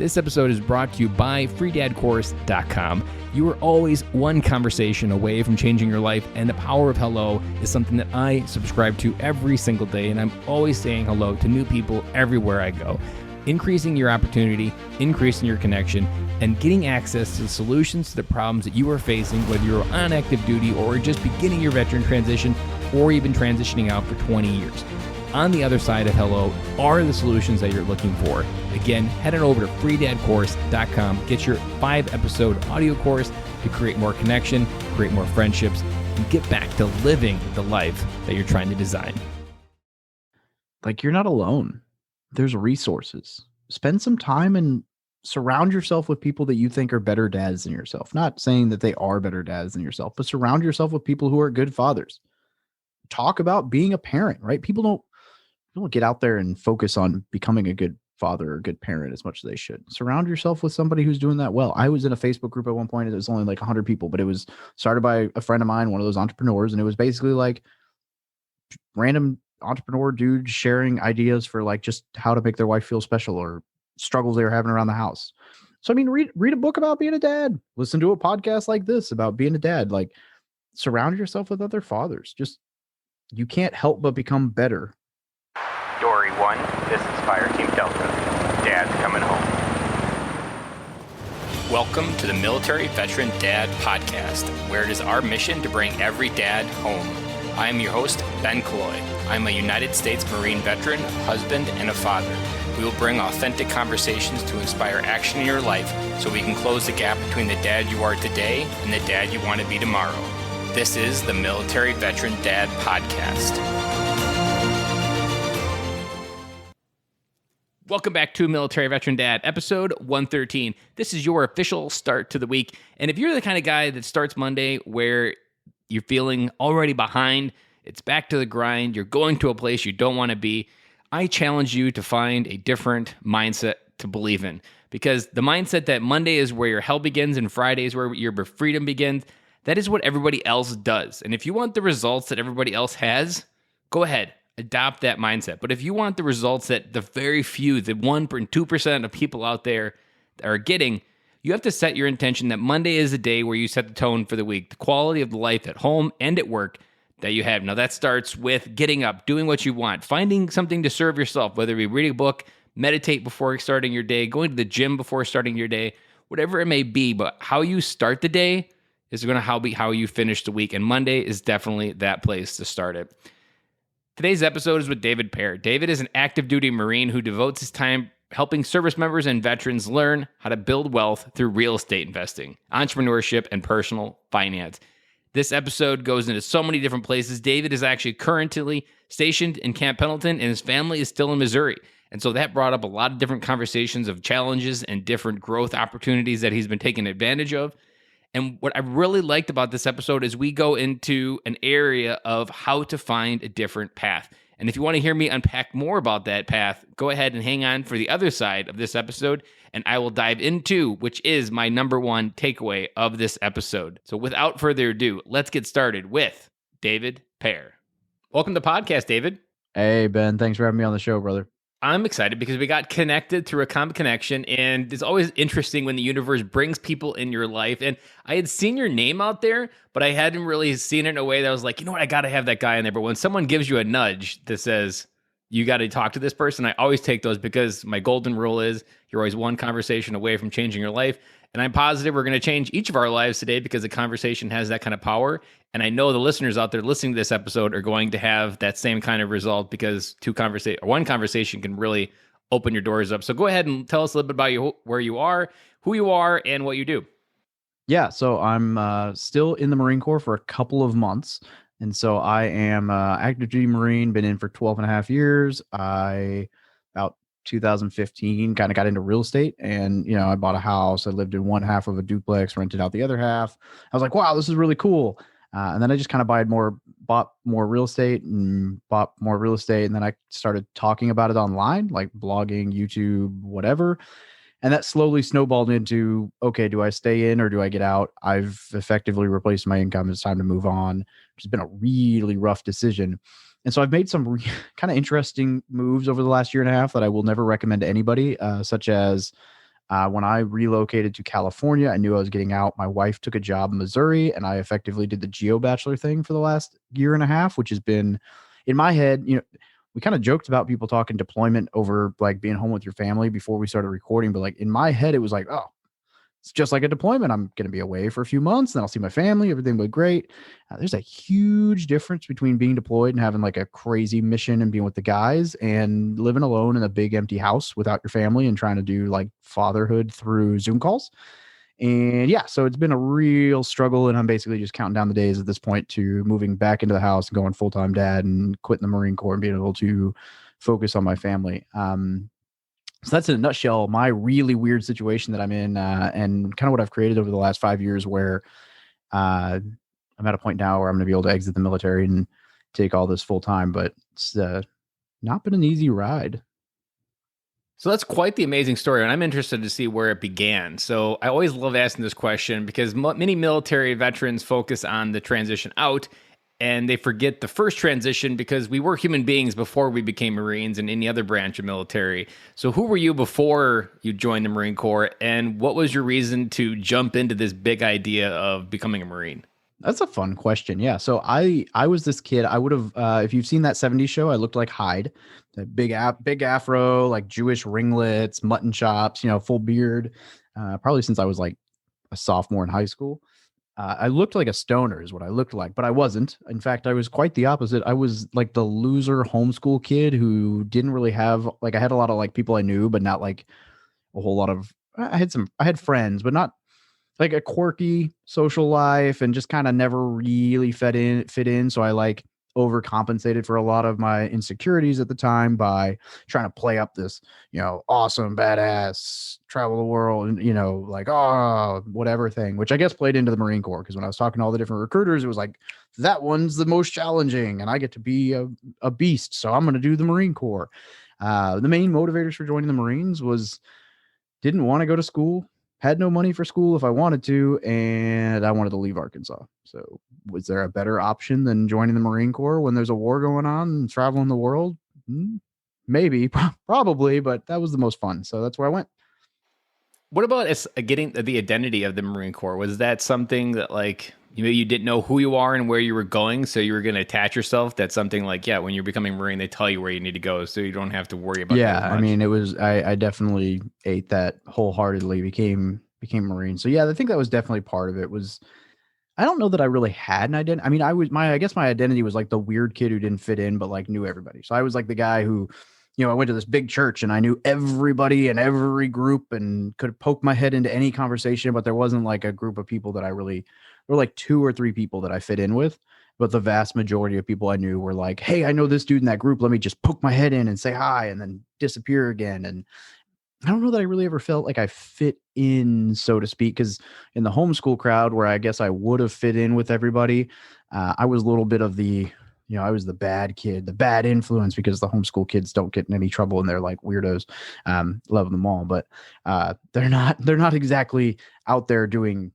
This episode is brought to you by freedadcourse.com. You are always one conversation away from changing your life, and the power of hello is something that I subscribe to every single day, and I'm always saying hello to new people everywhere I go. Increasing your opportunity, increasing your connection, and getting access to the solutions to the problems that you are facing, whether you're on active duty or just beginning your veteran transition or even transitioning out for 20 years. On the other side of hello are the solutions that you're looking for. Again, head on over to freedadcourse.com. Get your 5-episode audio course to create more connection, create more friendships, and get back to living the life that you're trying to design. Like, you're not alone. There's resources. Spend some time and surround yourself with people that you think are better dads than yourself. Not saying that they are better dads than yourself, but surround yourself with people who are good fathers. Talk about being a parent, right? People don't get out there and focus on becoming a good father or a good parent as much as they should. Surround yourself with somebody who's doing that well. I was in a Facebook group at one point. It was only like 100 people, but it was started by a friend of mine, one of those entrepreneurs. And it was basically like random entrepreneur dudes sharing ideas for like just how to make their wife feel special or struggles they were having around the house. So, I mean, read a book about being a dad, listen to a podcast like this about being a dad, like surround yourself with other fathers. Just, you can't help but become better. Dory 1, this is Fire Team Delta. Dad's coming home. Welcome to the Military Veteran Dad Podcast, where it is our mission to bring every dad home. I am your host, Ben Killoy. I'm a United States Marine veteran, husband, and a father. We will bring authentic conversations to inspire action in your life so we can close the gap between the dad you are today and the dad you want to be tomorrow. This is the Military Veteran Dad Podcast. Welcome back to Military Veteran Dad, episode 113. This is your official start to the week. And if you're the kind of guy that starts Monday where you're feeling already behind, it's back to the grind, you're going to a place you don't want to be, I challenge you to find a different mindset to believe in. Because the mindset that Monday is where your hell begins and Friday is where your freedom begins, that is what everybody else does. And if you want the results that everybody else has, go ahead. Adopt that mindset. But if you want the results that the very few, the 1% and 2% of people out there are getting, you have to set your intention that Monday is the day where you set the tone for the week, the quality of the life at home and at work that you have. Now, that starts with getting up, doing what you want, finding something to serve yourself, whether it be reading a book, meditate before starting your day, going to the gym before starting your day, whatever it may be. But how you start the day is going to be how you finish the week. And Monday is definitely that place to start it. Today's episode is with David Pere. David is an active duty Marine who devotes his time helping service members and veterans learn how to build wealth through real estate investing, entrepreneurship, and personal finance. This episode goes into so many different places. David is actually currently stationed in Camp Pendleton, and his family is still in Missouri. And so that brought up a lot of different conversations of challenges and different growth opportunities that he's been taking advantage of. And what I really liked about this episode is we go into an area of how to find a different path. And if you want to hear me unpack more about that path, go ahead and hang on for the other side of this episode, and I will dive into which is my number one takeaway of this episode. So without further ado, let's get started with David Pere. Welcome to the podcast, David. Hey, Ben. Thanks for having me on the show, brother. I'm excited because we got connected through a common connection, and it's always interesting when the universe brings people in your life. And I had seen your name out there, but I hadn't really seen it in a way that was like, you know what, I got to have that guy in there. But when someone gives you a nudge that says, you got to talk to this person, I always take those because my golden rule is you're always one conversation away from changing your life. And I'm positive we're going to change each of our lives today because the conversation has that kind of power. And I know the listeners out there listening to this episode are going to have that same kind of result because one conversation can really open your doors up. So go ahead and tell us a little bit about where you are, who you are, and what you do. Yeah, so I'm still in the Marine Corps for a couple of months. And so I am active duty Marine, been in for 12 and a half years. About 2015, kind of got into real estate, and I bought a house. I lived in one half of a duplex, rented out the other half. I was like, wow, this is really cool. And then I just kind of bought more real estate, and then I started talking about it online, like blogging, YouTube, whatever. And that slowly snowballed into, okay, do I stay in or do I get out? I've effectively replaced my income. It's time to move on, which has been a really rough decision. And so I've made some kind of interesting moves over the last year and a half that I will never recommend to anybody, such as When I relocated to California, I knew I was getting out. My wife took a job in Missouri, and I effectively did the Geo Bachelor thing for the last year and a half, which has been in my head. We kind of joked about people talking deployment over like being home with your family before we started recording, but like in my head, it was like, oh, it's just like a deployment. I'm going to be away for a few months, then I'll see my family. Everything will be great. There's a huge difference between being deployed and having like a crazy mission and being with the guys and living alone in a big empty house without your family and trying to do like fatherhood through Zoom calls. And yeah, so it's been a real struggle. And I'm basically just counting down the days at this point to moving back into the house and going full-time dad and quitting the Marine Corps and being able to focus on my family. So that's in a nutshell, my really weird situation that I'm in, and kind of what I've created over the last 5 years where I'm at a point now where I'm going to be able to exit the military and take all this full time, but it's not been an easy ride. So that's quite the amazing story, and I'm interested to see where it began. So I always love asking this question because many military veterans focus on the transition out, and they forget the first transition because we were human beings before we became Marines and any other branch of military. So who were you before you joined the Marine Corps, and what was your reason to jump into this big idea of becoming a Marine? That's a fun question. Yeah. So I was this kid. I would have, if you've seen that 70s show, I looked like Hyde, the big afro, like Jewish ringlets, mutton chops, full beard, probably since I was like a sophomore in high school. I looked like a stoner is what I looked like, but I wasn't. In fact, I was quite the opposite. I was like the loser homeschool kid who didn't really have, like, I had a lot of like people I knew, but not like a whole lot of, I had friends, but not like a quirky social life, and just kind of never really fit in. So I like overcompensated for a lot of my insecurities at the time by trying to play up this, awesome, badass, travel the world, and, like, oh, whatever thing, which I guess played into the Marine Corps. Cause when I was talking to all the different recruiters, it was like, that one's the most challenging and I get to be a beast. So I'm going to do the Marine Corps. The main motivators for joining the Marines was didn't want to go to school, had no money for school if I wanted to, and I wanted to leave Arkansas. So was there a better option than joining the Marine Corps when there's a war going on and traveling the world? Maybe, probably, but that was the most fun. So that's where I went. What about getting the identity of the Marine Corps? Was that something that like, you didn't know who you are and where you were going, so you were going to attach yourself? That's something like, yeah, when you're becoming Marine, they tell you where you need to go, so you don't have to worry about that as much. I mean, it was, I definitely ate that wholeheartedly, became Marine. So yeah, I think that was definitely part of it. I don't know that I really had an identity. I mean, I guess my identity was like the weird kid who didn't fit in, but like knew everybody. So I was like the guy who, I went to this big church and I knew everybody in every group and could poke my head into any conversation, but there wasn't like a group of people that there were like 2 or 3 people that I fit in with. But the vast majority of people I knew were like, hey, I know this dude in that group. Let me just poke my head in and say hi and then disappear again. And I don't know that I really ever felt like I fit in, so to speak, because in the homeschool crowd where I guess I would have fit in with everybody, I was a little bit of the, I was the bad kid, the bad influence, because the homeschool kids don't get in any trouble and they're like weirdos. Love them all, but they're not exactly out there doing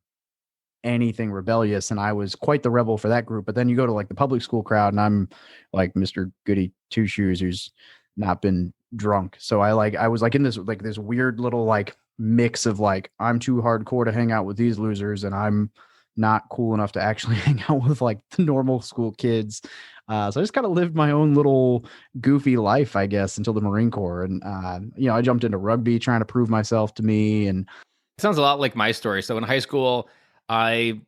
anything rebellious, and I was quite the rebel for that group. But then you go to like the public school crowd and I'm like Mr. Goody Two Shoes who's not been drunk. So I was like in this weird little like mix of like, I'm too hardcore to hang out with these losers and I'm not cool enough to actually hang out with like the normal school kids. So I just kind of lived my own little goofy life, I guess, until the Marine Corps. And I jumped into rugby trying to prove myself to me. And it sounds a lot like my story. So in high school, I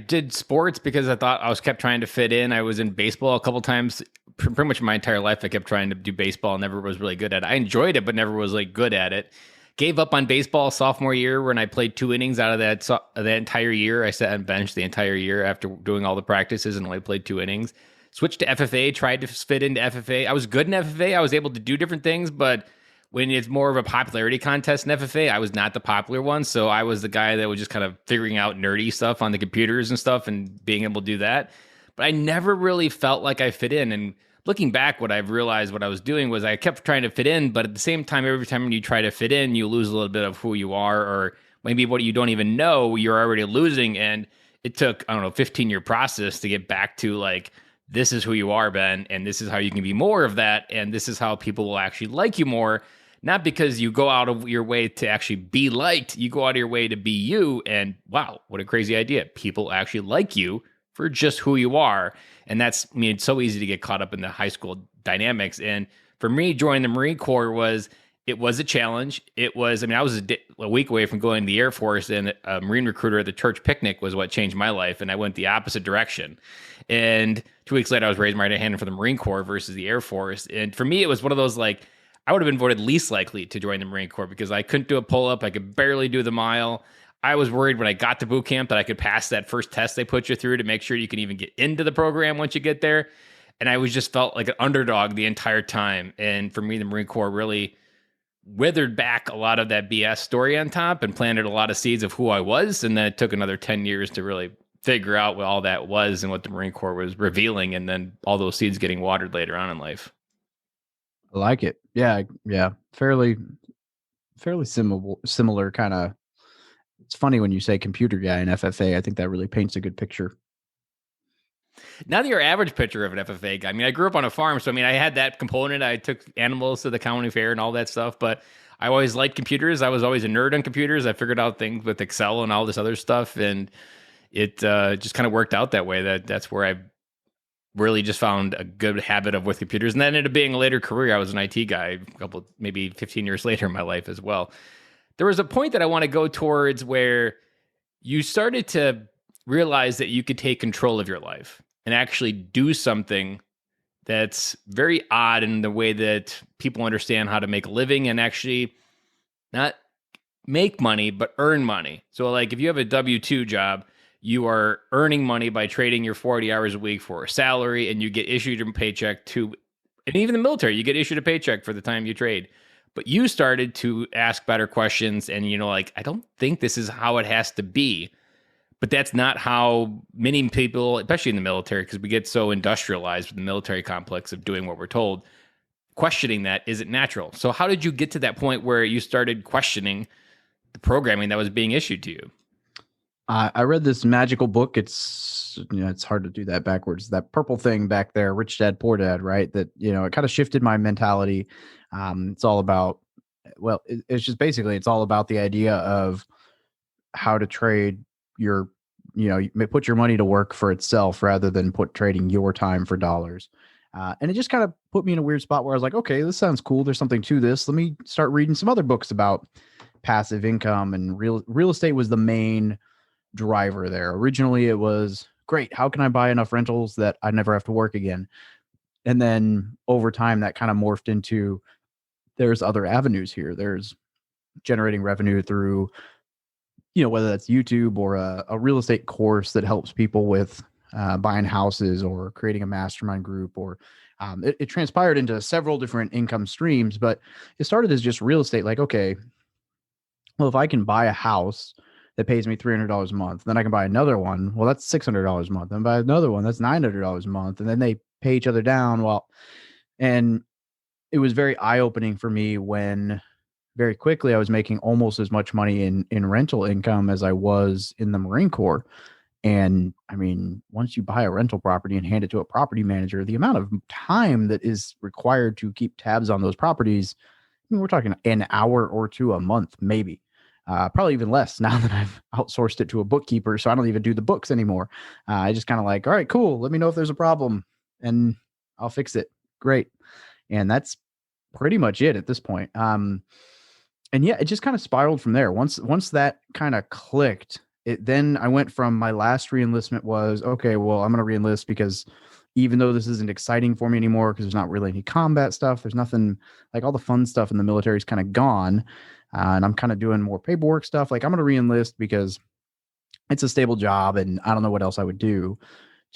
did sports because I thought kept trying to fit in. I was in baseball a couple times. Pretty much my entire life, I kept trying to do baseball. Never was really good at it. I enjoyed it, but never was like good at it. Gave up on baseball sophomore year when I played 2 innings out of that entire year. I sat on bench the entire year after doing all the practices and only played 2 innings. Switched to FFA, tried to fit into FFA. I was good in FFA. I was able to do different things, but when it's more of a popularity contest in FFA, I was not the popular one. So I was the guy that was just kind of figuring out nerdy stuff on the computers and stuff and being able to do that. But I never really felt like I fit in. And looking back, what I've realized what I was doing was I kept trying to fit in, but at the same time, every time you try to fit in, you lose a little bit of who you are, or maybe what you don't even know you're already losing. And it took, 15-year process to get back to like, this is who you are, Ben, and this is how you can be more of that, and this is how people will actually like you more. not because you go out of your way to actually be liked. You go out of your way to be you. And wow, what a crazy idea. People actually like you for just who you are. And that's, I mean, it's so easy to get caught up in the high school dynamics. And for me, joining the Marine Corps was a challenge. It was, I mean, I was a week away from going to the Air Force, and a Marine recruiter at the church picnic was what changed my life. And I went the opposite direction. And 2 weeks later, I was raising my right hand for the Marine Corps versus the Air Force. And for me, it was one of those, like, I would have been voted least likely to join the Marine Corps because I couldn't do a pull-up. I could barely do the mile. I was worried when I got to boot camp that I could pass that first test they put you through to make sure you can even get into the program once you get there. And I was just felt like an underdog the entire time. And for me, the Marine Corps really withered back a lot of that BS story on top and planted a lot of seeds of who I was. And then it took another 10 years to really figure out what all that was and what the Marine Corps was revealing. And then all those seeds getting watered later on in life. I like it. Yeah. Fairly similar kind of. It's funny when you say computer guy in FFA. I think that really paints a good picture. Not your average picture of an FFA guy. I mean, I grew up on a farm, so I mean, I had that component. I took animals to the county fair and all that stuff, but I always liked computers. I was always a nerd on computers. I figured out things with Excel and all this other stuff, and it just kind of worked out that way. That's where I really just found a good habit of with computers. And then ended up being a later career. I was an IT guy maybe 15 years later in my life as well. There was a point that I want to go towards where you started to realize that you could take control of your life and actually do something that's very odd in the way that people understand how to make a living and actually not make money, but earn money. So like if you have a W-2 job, you are earning money by trading your 40 hours a week for a salary, and you get issued a paycheck and even the military, you get issued a paycheck for the time you trade. But you started to ask better questions and, like, I don't think this is how it has to be. But that's not how many people, especially in the military, because we get so industrialized with the military complex of doing what we're told, questioning that isn't natural. So how did you get to that point where you started questioning the programming that was being issued to you? I read this magical book. It's hard to do that backwards. That purple thing back there, Rich Dad, Poor Dad, right? That, it kind of shifted my mentality. It's all about, it's just basically, it's all about the idea of how to trade your, put your money to work for itself rather than trading your time for dollars. And it just kind of put me in a weird spot where I was like, okay, this sounds cool. There's something to this. Let me start reading some other books about passive income, and real estate was the main driver there. Originally it was, great, how can I buy enough rentals that I never have to work again? And then over time that kind of morphed into, there's other avenues here. There's generating revenue through, whether that's YouTube or a real estate course that helps people with buying houses or creating a mastermind group, or it transpired into several different income streams. But it started as just real estate. Like, okay, well, if I can buy a house that pays me $300 a month, then I can buy another one. Well, that's $600 a month. And buy another one that's $900 a month. And then they pay each other down. And it was very eye-opening for me when very quickly I was making almost as much money in rental income as I was in the Marine Corps. And I mean, once you buy a rental property and hand it to a property manager, the amount of time that is required to keep tabs on those properties, I mean, we're talking an hour or two a month, maybe. Probably even less now that I've outsourced it to a bookkeeper. So I don't even do the books anymore. I just kind of like, all right, cool. Let me know if there's a problem and I'll fix it. Great. And that's pretty much it at this point. And yeah, it just kind of spiraled from there. Once that kind of clicked, then I went from my last reenlistment was, okay, well, I'm going to reenlist because even though this isn't exciting for me anymore, because there's not really any combat stuff, there's nothing, like all the fun stuff in the military is kind of gone. And I'm kind of doing more paperwork stuff. Like, I'm going to reenlist because it's a stable job and I don't know what else I would do.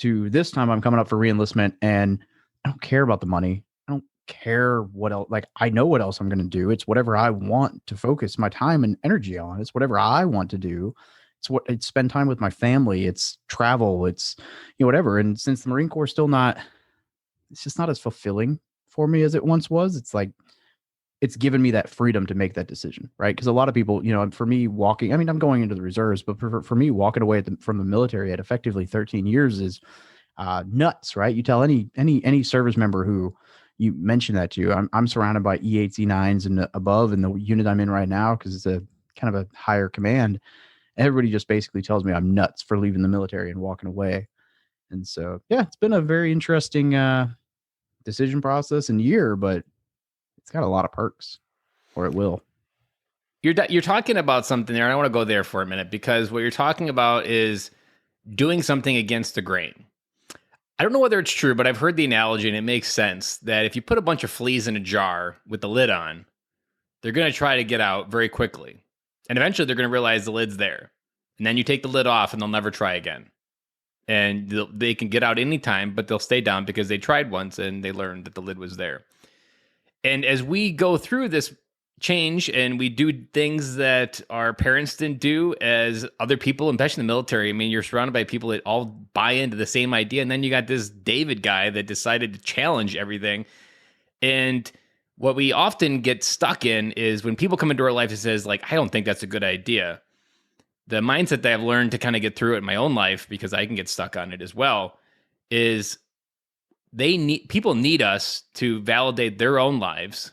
To this time, I'm coming up for reenlistment and I don't care about the money. I don't care what else. Like, I know what else I'm going to do. It's whatever I want to focus my time and energy on. It's whatever I want to do. It's spend time with my family. It's travel. It's, whatever. And since the Marine Corps is still not, it's just not as fulfilling for me as it once was. It's like, it's given me that freedom to make that decision, right? Because a lot of people, for me walking, I mean, I'm going into the reserves, but for me walking away from the military at effectively 13 years is nuts, right? You tell any service member who, you mentioned that too. I'm surrounded by E8s, E9s and above in the unit I'm in right now because it's a kind of a higher command. Everybody just basically tells me I'm nuts for leaving the military and walking away. And so, yeah, it's been a very interesting decision process and year, but it's got a lot of perks, or it will. You're talking about something there, and I want to go there for a minute because what you're talking about is doing something against the grain. I don't know whether it's true, but I've heard the analogy, and it makes sense that if you put a bunch of fleas in a jar with the lid on, they're going to try to get out very quickly. And eventually they're going to realize the lid's there. And then you take the lid off and they'll never try again. And they can get out anytime, but they'll stay down because they tried once and they learned that the lid was there. And as we go through this change and we do things that our parents didn't do as other people, especially in the military, I mean, you're surrounded by people that all buy into the same idea. And then you got this David guy that decided to challenge everything. And what we often get stuck in is when people come into our life and says, like, I don't think that's a good idea. The mindset that I've learned to kind of get through it in my own life, because I can get stuck on it as well, is people need us to validate their own lives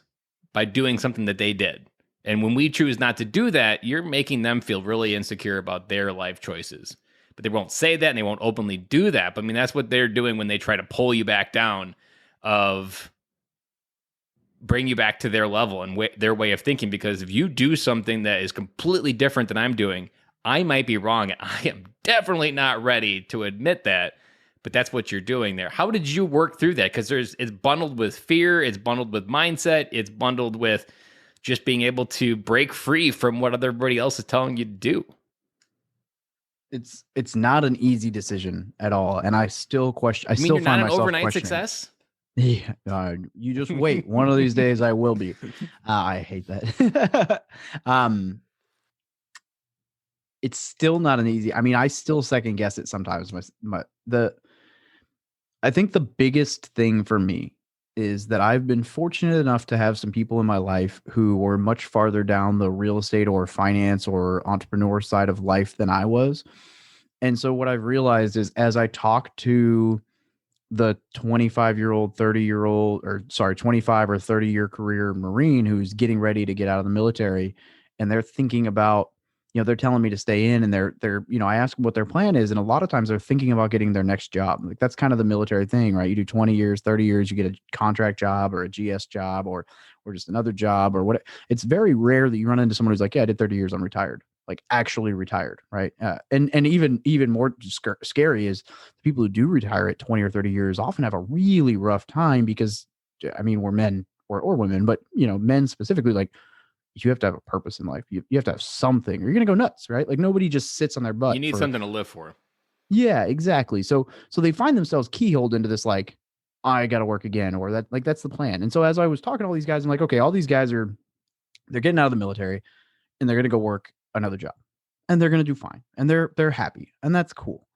by doing something that they did. And when we choose not to do that, you're making them feel really insecure about their life choices. But they won't say that and they won't openly do that. But I mean, that's what they're doing when they try to pull you back down, of bring you back to their level and their way of thinking. Because if you do something that is completely different than I'm doing, I might be wrong. I am definitely not ready to admit that, but that's what you're doing there. How did you work through that? Because it's bundled with fear, it's bundled with mindset, it's bundled with just being able to break free from what everybody else is telling you to do. It's not an easy decision at all, and I still question. I You mean still you're find not an myself overnight questioning. success? Yeah, you just wait. One of these days, I will be. I hate that. It's still not an easy. I mean, I still second guess it sometimes. I think the biggest thing for me is that I've been fortunate enough to have some people in my life who were much farther down the real estate or finance or entrepreneur side of life than I was. And so what I've realized is as I talk to the 25-year-old, 30-year-old, 25 or 30-year career Marine who's getting ready to get out of the military, and they're thinking about, they're telling me to stay in, and they're, I ask them what their plan is. And a lot of times they're thinking about getting their next job. Like that's kind of the military thing, right? You do 20 years, 30 years, you get a contract job or a GS job or just another job or what. It's very rare that you run into someone who's like, yeah, I did 30 years. I'm retired, like actually retired. Right. And even more scary is the people who do retire at 20 or 30 years often have a really rough time because, I mean, we're men or women, but men specifically, like, you have to have a purpose in life. You have to have something, or you're going to go nuts, right? Like nobody just sits on their butt. You need something to live for. Yeah, exactly. So they find themselves keyholed into this, like, I got to work again, or that, like, that's the plan. And so as I was talking to all these guys, I'm like, okay, all these guys they're getting out of the military and they're going to go work another job and they're going to do fine. And they're happy. And that's cool.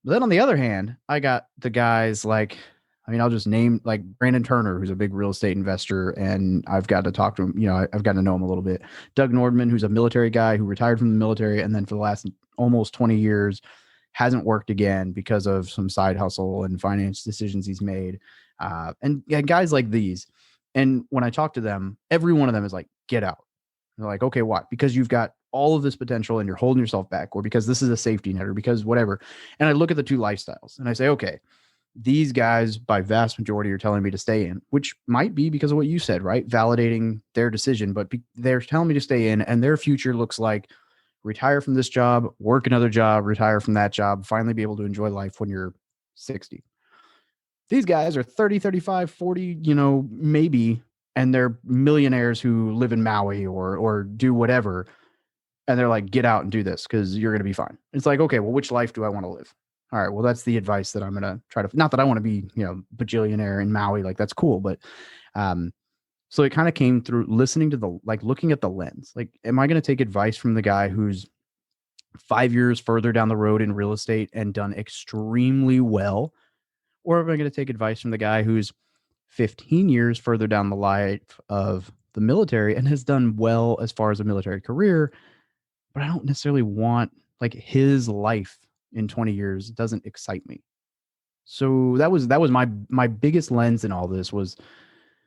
But then on the other hand, I got the guys like, I mean, I'll just name like Brandon Turner, who's a big real estate investor, and I've got to talk to him. I've gotten to know him a little bit. Doug Nordman, who's a military guy who retired from the military, and then for the last almost 20 years hasn't worked again because of some side hustle and finance decisions he's made. And guys like these. And when I talk to them, every one of them is like, get out. They're like, okay, why? Because you've got all of this potential and you're holding yourself back, or because this is a safety net, or because whatever. And I look at the two lifestyles and I say, okay, these guys by vast majority are telling me to stay in, which might be because of what you said, right? Validating their decision, but they're telling me to stay in, and their future looks like retire from this job, work another job, retire from that job, finally be able to enjoy life when you're 60. These guys are 30, 35, 40, maybe, and they're millionaires who live in Maui or do whatever. And they're like, get out and do this because you're going to be fine. It's like, okay, well, which life do I want to live? All right, well, that's the advice that I'm going to try to, not that I want to be, bajillionaire in Maui, like that's cool. But so it kind of came through listening to looking at the lens, like, am I going to take advice from the guy who's 5 years further down the road in real estate and done extremely well? Or am I going to take advice from the guy who's 15 years further down the life of the military and has done well as far as a military career, but I don't necessarily want like his life in 20 years doesn't excite me. So that was my biggest lens in all this was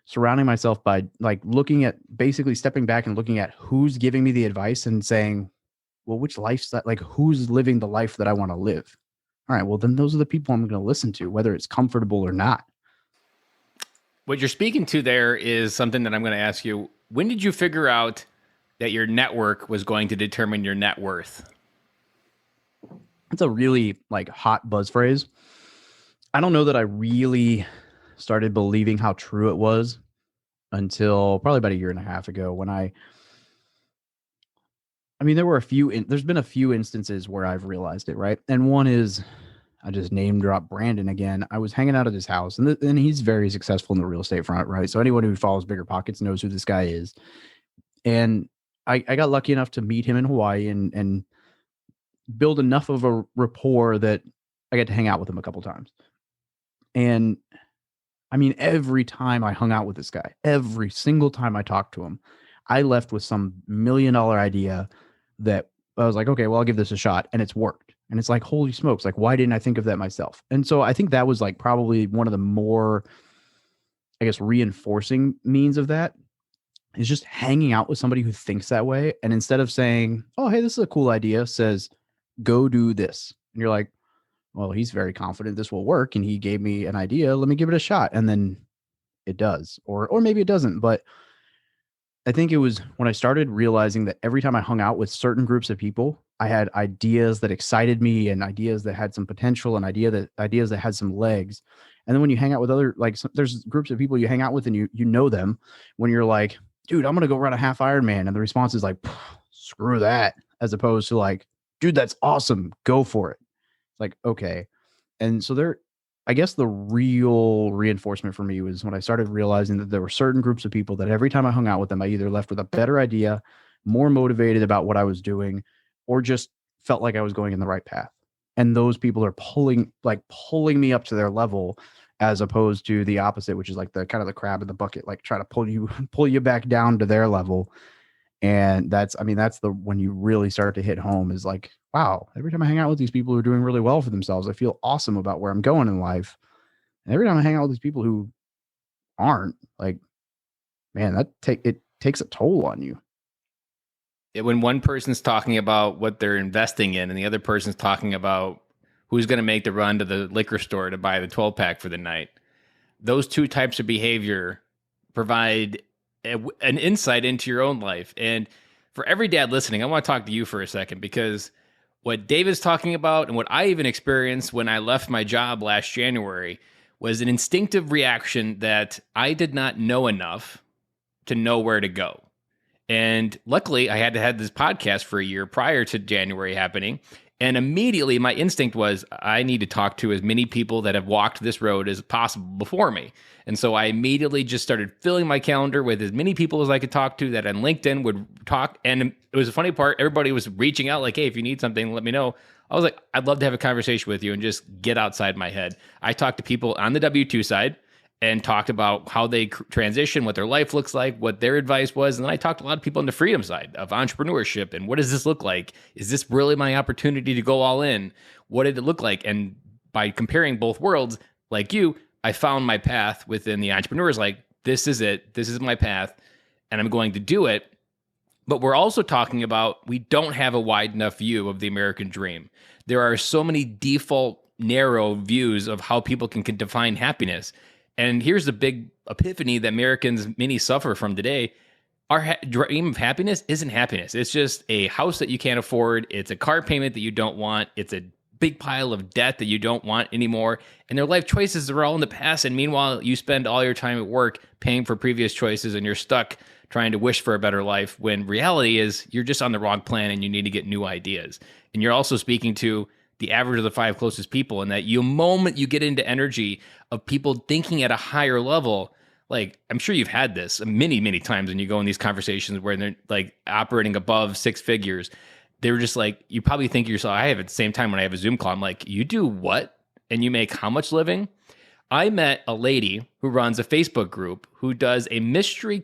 surrounding myself by like looking at basically stepping back and looking at who's giving me the advice and saying, well, which lifestyle, like who's living the life that I want to live? All right, well, then those are the people I'm going to listen to, whether it's comfortable or not. What you're speaking to there is something that I'm going to ask you. When did you figure out that your network was going to determine your net worth? It's a really like hot buzz phrase. I don't know that I really started believing how true it was until probably about a year and a half ago when there were there's been a few instances where I've realized it, right? And one is, I just name drop Brandon again. I was hanging out at his house, and he's very successful in the real estate front, right? So anyone who follows Bigger Pockets knows who this guy is. And I got lucky enough to meet him in Hawaii and build enough of a rapport that I got to hang out with him a couple times. And I mean, every time I hung out with this guy, every single time I talked to him, I left with some $1 million idea that I was like, okay, well, I'll give this a shot. And it's worked. And it's like, holy smokes, like, why didn't I think of that myself? And so I think that was like probably one of the more, I guess, reinforcing means of that is just hanging out with somebody who thinks that way. And instead of saying, oh, hey, this is a cool idea, says, go do this. And you're like, well, he's very confident this will work. And he gave me an idea. Let me give it a shot. And then it does, or maybe it doesn't. But I think it was when I started realizing that every time I hung out with certain groups of people, I had ideas that excited me and ideas that had some potential and ideas that had some legs. And then when you hang out with other, like there's groups of people you hang out with and you know them when you're like, dude, I'm going to go run a half Ironman. And the response is like, screw that. As opposed to like, dude, that's awesome. Go for it. It's like, okay. And so I guess the real reinforcement for me was when I started realizing that there were certain groups of people that every time I hung out with them, I either left with a better idea, more motivated about what I was doing, or just felt like I was going in the right path. And those people are pulling me up to their level, as opposed to the opposite, which is like the kind of the crab in the bucket, like try to pull you back down to their level. And that's when you really start to hit home is like, wow, every time I hang out with these people who are doing really well for themselves, I feel awesome about where I'm going in life. And every time I hang out with these people who aren't, like, man, it takes a toll on you. When one person's talking about what they're investing in and the other person's talking about who's going to make the run to the liquor store to buy the 12-pack for the night, those two types of behavior provide an insight into your own life. And for every dad listening, I want to talk to you for a second, because what David's talking about and what I even experienced when I left my job last January was an instinctive reaction that I did not know enough to know where to go. And luckily, I had to have this podcast for a year prior to January happening. And immediately my instinct was, I need to talk to as many people that have walked this road as possible before me. And so I immediately just started filling my calendar with as many people as I could talk to that on LinkedIn would talk. And it was a funny part. Everybody was reaching out like, hey, if you need something, let me know. I was like, I'd love to have a conversation with you and just get outside my head. I talked to people on the W-2 side and talked about how they transition, what their life looks like, what their advice was. And then I talked to a lot of people on the freedom side of entrepreneurship and what does this look like? Is this really my opportunity to go all in? What did it look like? And by comparing both worlds, like you, I found my path within the entrepreneurs. Like, this is it. This is my path and I'm going to do it. But we're also talking about, we don't have a wide enough view of the American dream. There are so many default narrow views of how people can define happiness. And here's the big epiphany that Americans many suffer from today. Our dream of happiness isn't happiness. It's just a house that you can't afford. It's a car payment that you don't want. It's a big pile of debt that you don't want anymore. And their life choices are all in the past. And meanwhile, you spend all your time at work paying for previous choices and you're stuck trying to wish for a better life, when reality is you're just on the wrong plan and you need to get new ideas. And you're also speaking to the average of the 5 closest people, and that moment you get into energy of people thinking at a higher level, like, I'm sure you've had this many, many times when you go in these conversations where they're like operating above 6 figures. They're just like, you probably think to yourself, I have at the same time when I have a Zoom call, I'm like, you do what? And you make how much living? I met a lady who runs a Facebook group who does a mystery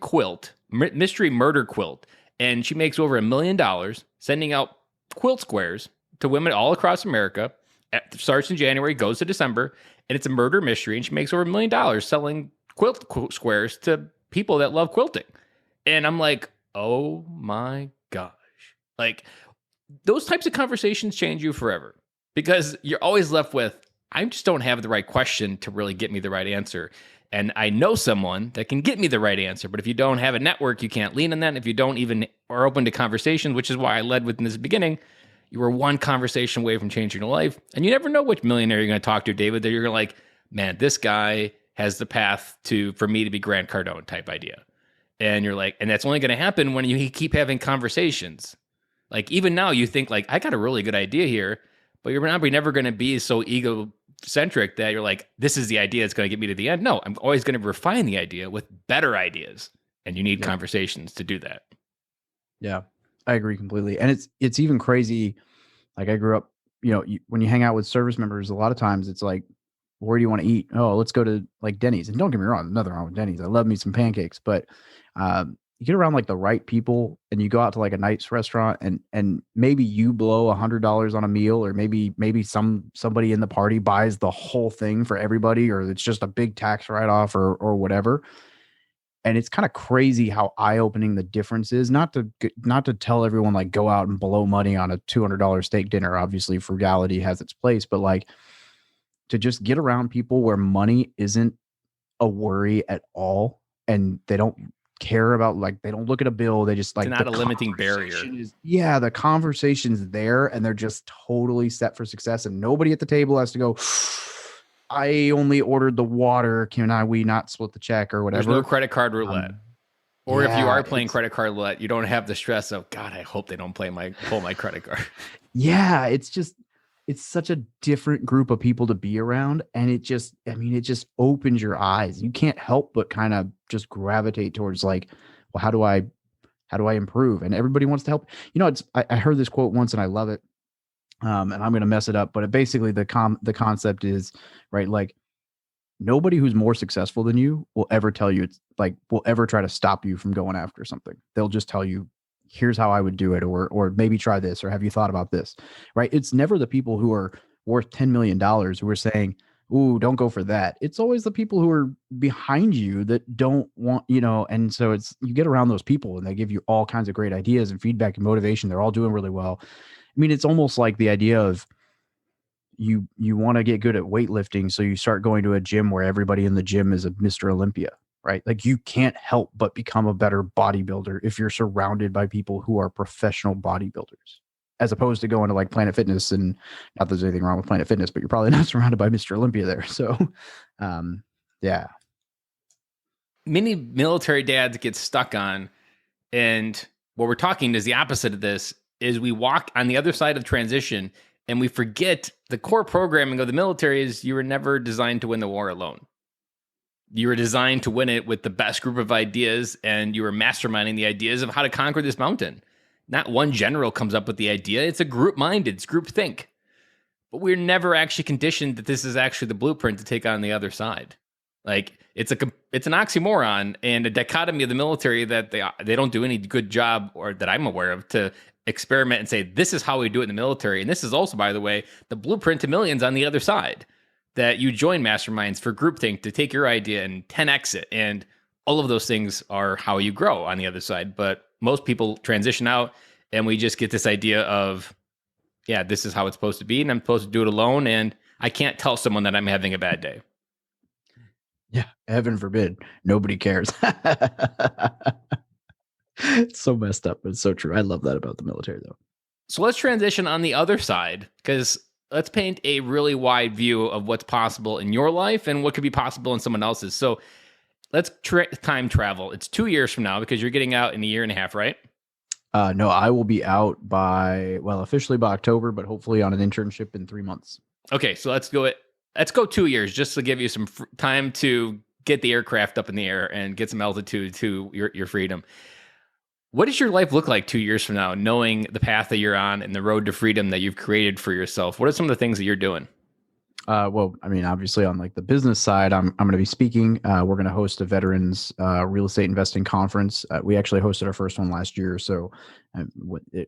murder quilt. And she makes over $1 million sending out quilt squares to women all across America. It starts in January, goes to December, and it's a murder mystery. And she makes over $1 million selling squares to people that love quilting. And I'm like, oh my gosh. Like, those types of conversations change you forever because you're always left with, I just don't have the right question to really get me the right answer. And I know someone that can get me the right answer. But if you don't have a network, you can't lean on that. And if you don't even are open to conversation, which is why I led with in this beginning, you were one conversation away from changing your life. And you never know which millionaire you're going to talk to, David, that you're like, man, this guy has the path for me to be Grant Cardone type idea. And you're like, and that's only going to happen when you keep having conversations. Like, even now you think like, I got a really good idea here, but you're probably never going to be so egocentric that you're like, this is the idea that's going to get me to the end. No, I'm always going to refine the idea with better ideas. And you need conversations to do that. Yeah, I agree completely. And it's even crazy. Like, I grew up, when you hang out with service members, a lot of times it's like, where do you want to eat? Oh, let's go to like Denny's. And don't get me wrong, nothing wrong with Denny's. I love me some pancakes, but you get around like the right people and you go out to like a nice restaurant and maybe you blow $100 on a meal, or maybe somebody in the party buys the whole thing for everybody, or it's just a big tax write-off or whatever. And it's kind of crazy how eye-opening the difference is. Not to tell everyone like go out and blow money on a $200 steak dinner. Obviously, frugality has its place, but like to just get around people where money isn't a worry at all, and they don't care about, like, they don't look at a bill. They just like, it's not a limiting barrier. The conversation's there, and they're just totally set for success, and nobody at the table has to go, I only ordered the water. We not split the check or whatever? There's no credit card roulette. Or if you are playing credit card roulette, you don't have the stress of, God, I hope they don't pull my credit card. Yeah, it's such a different group of people to be around. And it just opens your eyes. You can't help but kind of just gravitate towards like, well, how do I improve? And everybody wants to help. I heard this quote once and I love it. And I'm going to mess it up, but basically the concept is, right, like, nobody who's more successful than you will ever tell you, will ever try to stop you from going after something. They'll just tell you, here's how I would do it, or maybe try this, or have you thought about this, right? It's never the people who are worth $10 million who are saying, ooh, don't go for that. It's always the people who are behind you that don't want, and so you get around those people and they give you all kinds of great ideas and feedback and motivation. They're all doing really well. I mean, it's almost like the idea of you want to get good at weightlifting, so you start going to a gym where everybody in the gym is a Mr. Olympia, right? Like, you can't help but become a better bodybuilder if you're surrounded by people who are professional bodybuilders, as opposed to going to like Planet Fitness. And not that there's anything wrong with Planet Fitness, but you're probably not surrounded by Mr. Olympia there. So, yeah. Many military dads get stuck on, and what we're talking is the opposite of this, is we walk on the other side of transition and we forget the core programming of the military is you were never designed to win the war alone. You were designed to win it with the best group of ideas, and you were masterminding the ideas of how to conquer this mountain. Not one general comes up with the idea. It's a group minded, it's group think. But we're never actually conditioned that this is actually the blueprint to take on the other side. Like, it's an oxymoron and a dichotomy of the military that they don't do any good job, or that I'm aware of, to experiment and say, this is how we do it in the military. And this is also, by the way, the blueprint to millions on the other side, that you join masterminds for groupthink to take your idea and 10x it. And all of those things are how you grow on the other side. But most people transition out and we just get this idea of, yeah, this is how it's supposed to be, and I'm supposed to do it alone, and I can't tell someone that I'm having a bad day. Yeah, heaven forbid. Nobody cares. It's so messed up, but it's so true. I love that about the military, though. So let's transition on the other side, because let's paint a really wide view of what's possible in your life and what could be possible in someone else's. So let's time travel. It's 2 years from now, because you're getting out in a year and a half, right? No, I will be out officially by October, but hopefully on an internship in 3 months. Okay, so let's go 2 years, just to give you some time to get the aircraft up in the air and get some altitude to your freedom. What does your life look like 2 years from now, knowing the path that you're on and the road to freedom that you've created for yourself? What are some of the things that you're doing? Well, I mean, obviously on like the business side, I'm going to be speaking. We're going to host a veterans real estate investing conference. We actually hosted our first one last year, so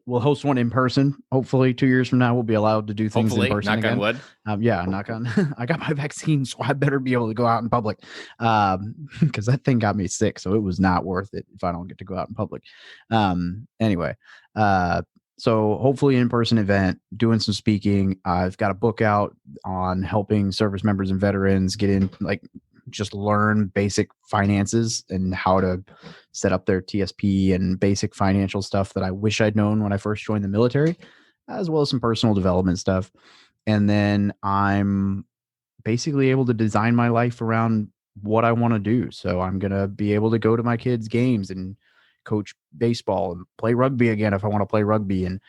we'll host one in person. Hopefully, 2 years from now, we'll be allowed to do things in person knock again. on wood. Yeah, knock on. I got my vaccine, so I better be able to go out in public, because that thing got me sick. So it was not worth it if I don't get to go out in public. Anyway. So hopefully in-person event, doing some speaking. I've got a book out on helping service members and veterans get in, like just learn basic finances and how to set up their TSP and basic financial stuff that I wish I'd known when I first joined the military, as well as some personal development stuff. And then I'm basically able to design my life around what I want to do. So I'm going to be able to go to my kids' games and coach baseball and play rugby again if I want to play rugby. And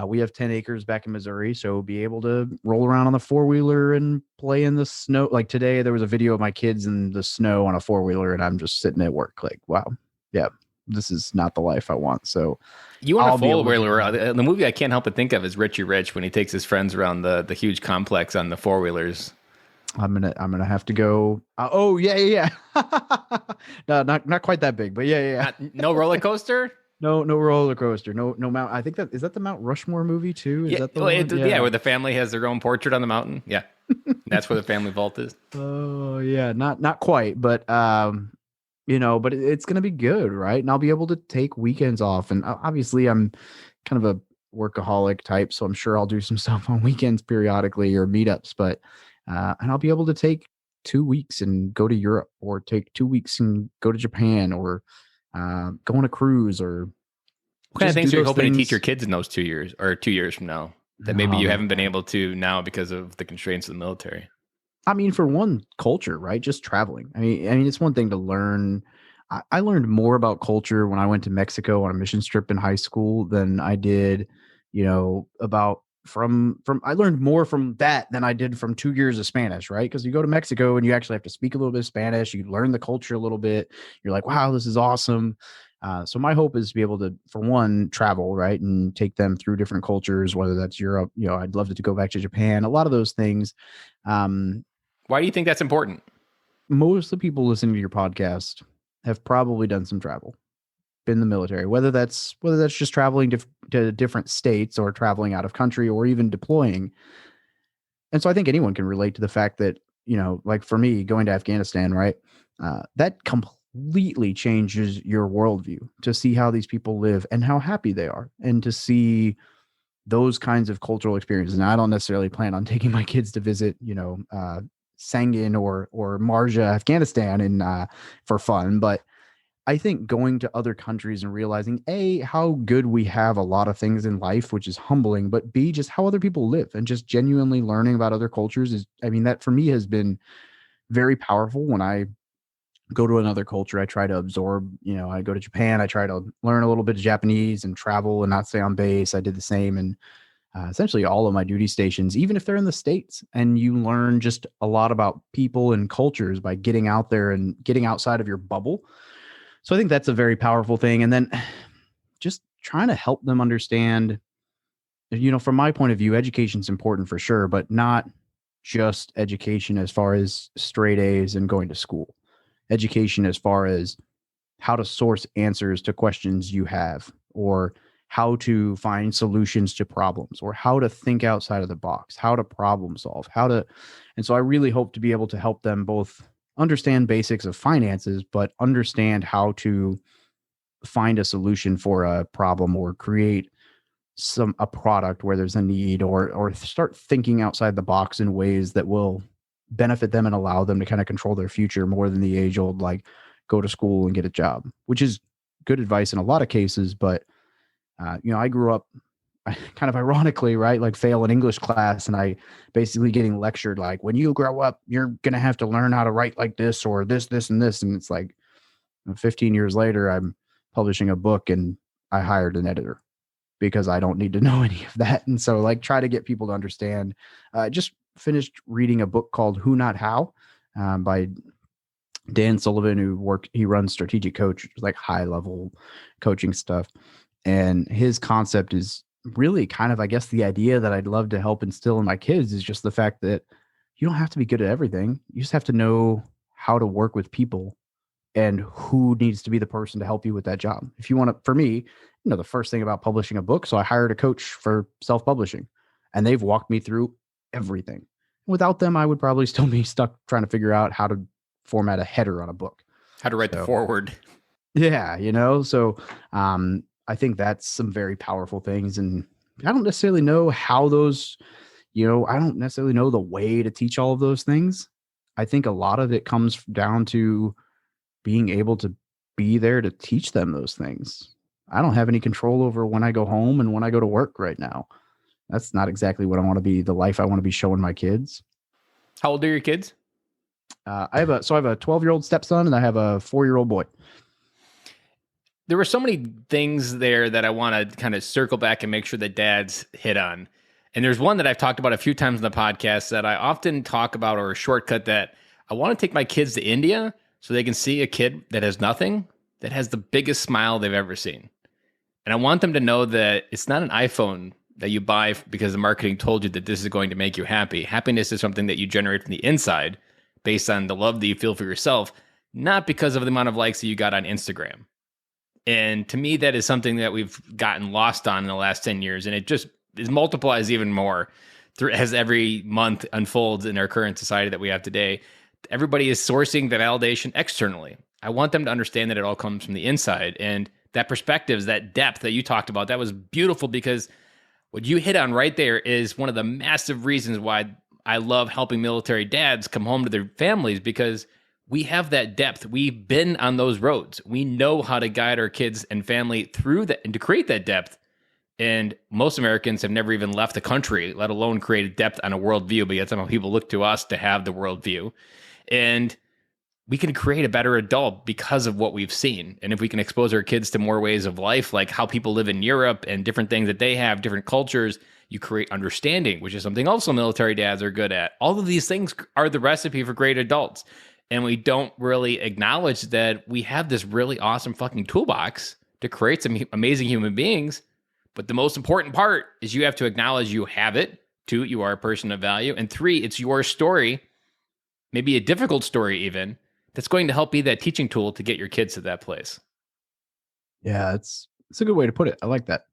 we have 10 acres back in Missouri, so be able to roll around on the four-wheeler and play in the snow. Like today, there was a video of my kids in the snow on a four-wheeler, and I'm just sitting at work like, wow, yeah, this is not the life I want. So you want a four-wheeler. The movie I can't help but think of is Richie Rich, when he takes his friends around the huge complex on the four-wheelers. I'm gonna have to go. Oh yeah. No, not quite that big, but yeah. No roller coaster. No roller coaster. No Mount. I think is that the Mount Rushmore movie too. Is that the one? Yeah, where the family has their own portrait on the mountain. Yeah, that's where the family vault is. Oh yeah, not quite, but but it's gonna be good, right? And I'll be able to take weekends off. And obviously, I'm kind of a workaholic type, so I'm sure I'll do some stuff on weekends periodically or meetups, but. And I'll be able to take 2 weeks and go to Europe, or take 2 weeks and go to Japan, or go on a cruise, or what kind of things are you hoping to teach your kids in those 2 years or 2 years from now that maybe you haven't been able to now because of the constraints of the military? I mean, for one, culture, right? Just traveling. I mean, it's one thing to learn. I learned more about culture when I went to Mexico on a mission trip in high school than I did, about from I learned more from that than I did from 2 years of Spanish, right? Because you go to Mexico and you actually have to speak a little bit of Spanish. You learn the culture a little bit. You're like, wow, this is awesome. So my hope is to be able to, for one, travel, right, and take them through different cultures, whether that's Europe. I'd love to go back to Japan. A lot of those things. Why do you think that's important? Most of the people listening to your podcast have probably done some travel. In the military, whether that's just traveling to different states, or traveling out of country, or even deploying. And so I think anyone can relate to the fact that, like for me, going to Afghanistan, right, that completely changes your worldview to see how these people live and how happy they are, and to see those kinds of cultural experiences. And I don't necessarily plan on taking my kids to visit, Sangin or Marja, Afghanistan, and for fun, but I think going to other countries and realizing, A, how good we have a lot of things in life, which is humbling, but B, just how other people live, and just genuinely learning about other cultures that for me has been very powerful. When I go to another culture, I try to absorb, I go to Japan, I try to learn a little bit of Japanese and travel and not stay on base. I did the same. And essentially all of my duty stations, even if they're in the States, and you learn just a lot about people and cultures by getting out there and getting outside of your bubble. So I think that's a very powerful thing. And then just trying to help them understand, from my point of view, education is important for sure, but not just education as far as straight A's and going to school. Education as far as how to source answers to questions you have, or how to find solutions to problems, or how to think outside of the box, how to problem solve, and so I really hope to be able to help them both understand basics of finances, but understand how to find a solution for a problem, or create a product where there's a need, or start thinking outside the box in ways that will benefit them and allow them to kind of control their future more than the age old, like go to school and get a job, which is good advice in a lot of cases. But, I grew up kind of ironically, right? Like fail an English class, and I basically getting lectured like, when you grow up, you're going to have to learn how to write like this, or this, and this. And it's like 15 years later, I'm publishing a book and I hired an editor because I don't need to know any of that. And so try to get people to understand. I just finished reading a book called Who Not How by Dan Sullivan, he runs Strategic Coach, like high level coaching stuff. And his concept is really kind of, I guess, the idea that I'd love to help instill in my kids is just the fact that you don't have to be good at everything. You just have to know how to work with people and who needs to be the person to help you with that job. If you want to, for me, the first thing about publishing a book. So I hired a coach for self-publishing, and they've walked me through everything. Without them, I would probably still be stuck trying to figure out how to format a header on a book. How to write the foreword. Yeah. So I think that's some very powerful things. And I don't necessarily know how those, I don't necessarily know the way to teach all of those things. I think a lot of it comes down to being able to be there to teach them those things. I don't have any control over when I go home and when I go to work right now. That's not exactly what I want to be, the life I want to be showing my kids. How old are your kids? I have a 12-year-old stepson and I have a 4-year-old boy. There were so many things there that I want to kind of circle back and make sure that dads hit on. And there's one that I've talked about a few times in the podcast that I often talk about, or a shortcut, that I want to take my kids to India so they can see a kid that has nothing, that has the biggest smile they've ever seen. And I want them to know that it's not an iPhone that you buy because the marketing told you that this is going to make you happy. Happiness is something that you generate from the inside based on the love that you feel for yourself, not because of the amount of likes that you got on Instagram. And to me, that is something that we've gotten lost on in the last 10 years. And it just multiplies even more as every month unfolds in our current society that we have today. Everybody is sourcing the validation externally. I want them to understand that it all comes from the inside. And that perspective, that depth that you talked about, that was beautiful, because what you hit on right there is one of the massive reasons why I love helping military dads come home to their families, because we have that depth. We've been on those roads. We know how to guide our kids and family through that and to create that depth. And most Americans have never even left the country, let alone created depth on a worldview, but yet somehow people look to us to have the worldview. And we can create a better adult because of what we've seen. And if we can expose our kids to more ways of life, like how people live in Europe and different things that they have, different cultures, you create understanding, which is something also military dads are good at. All of these things are the recipe for great adults. And we don't really acknowledge that we have this really awesome fucking toolbox to create some amazing human beings. But the most important part is you have to acknowledge you have it. 2, you are a person of value. And 3, it's your story, maybe a difficult story even, that's going to help be that teaching tool to get your kids to that place. Yeah, it's a good way to put it. I like that.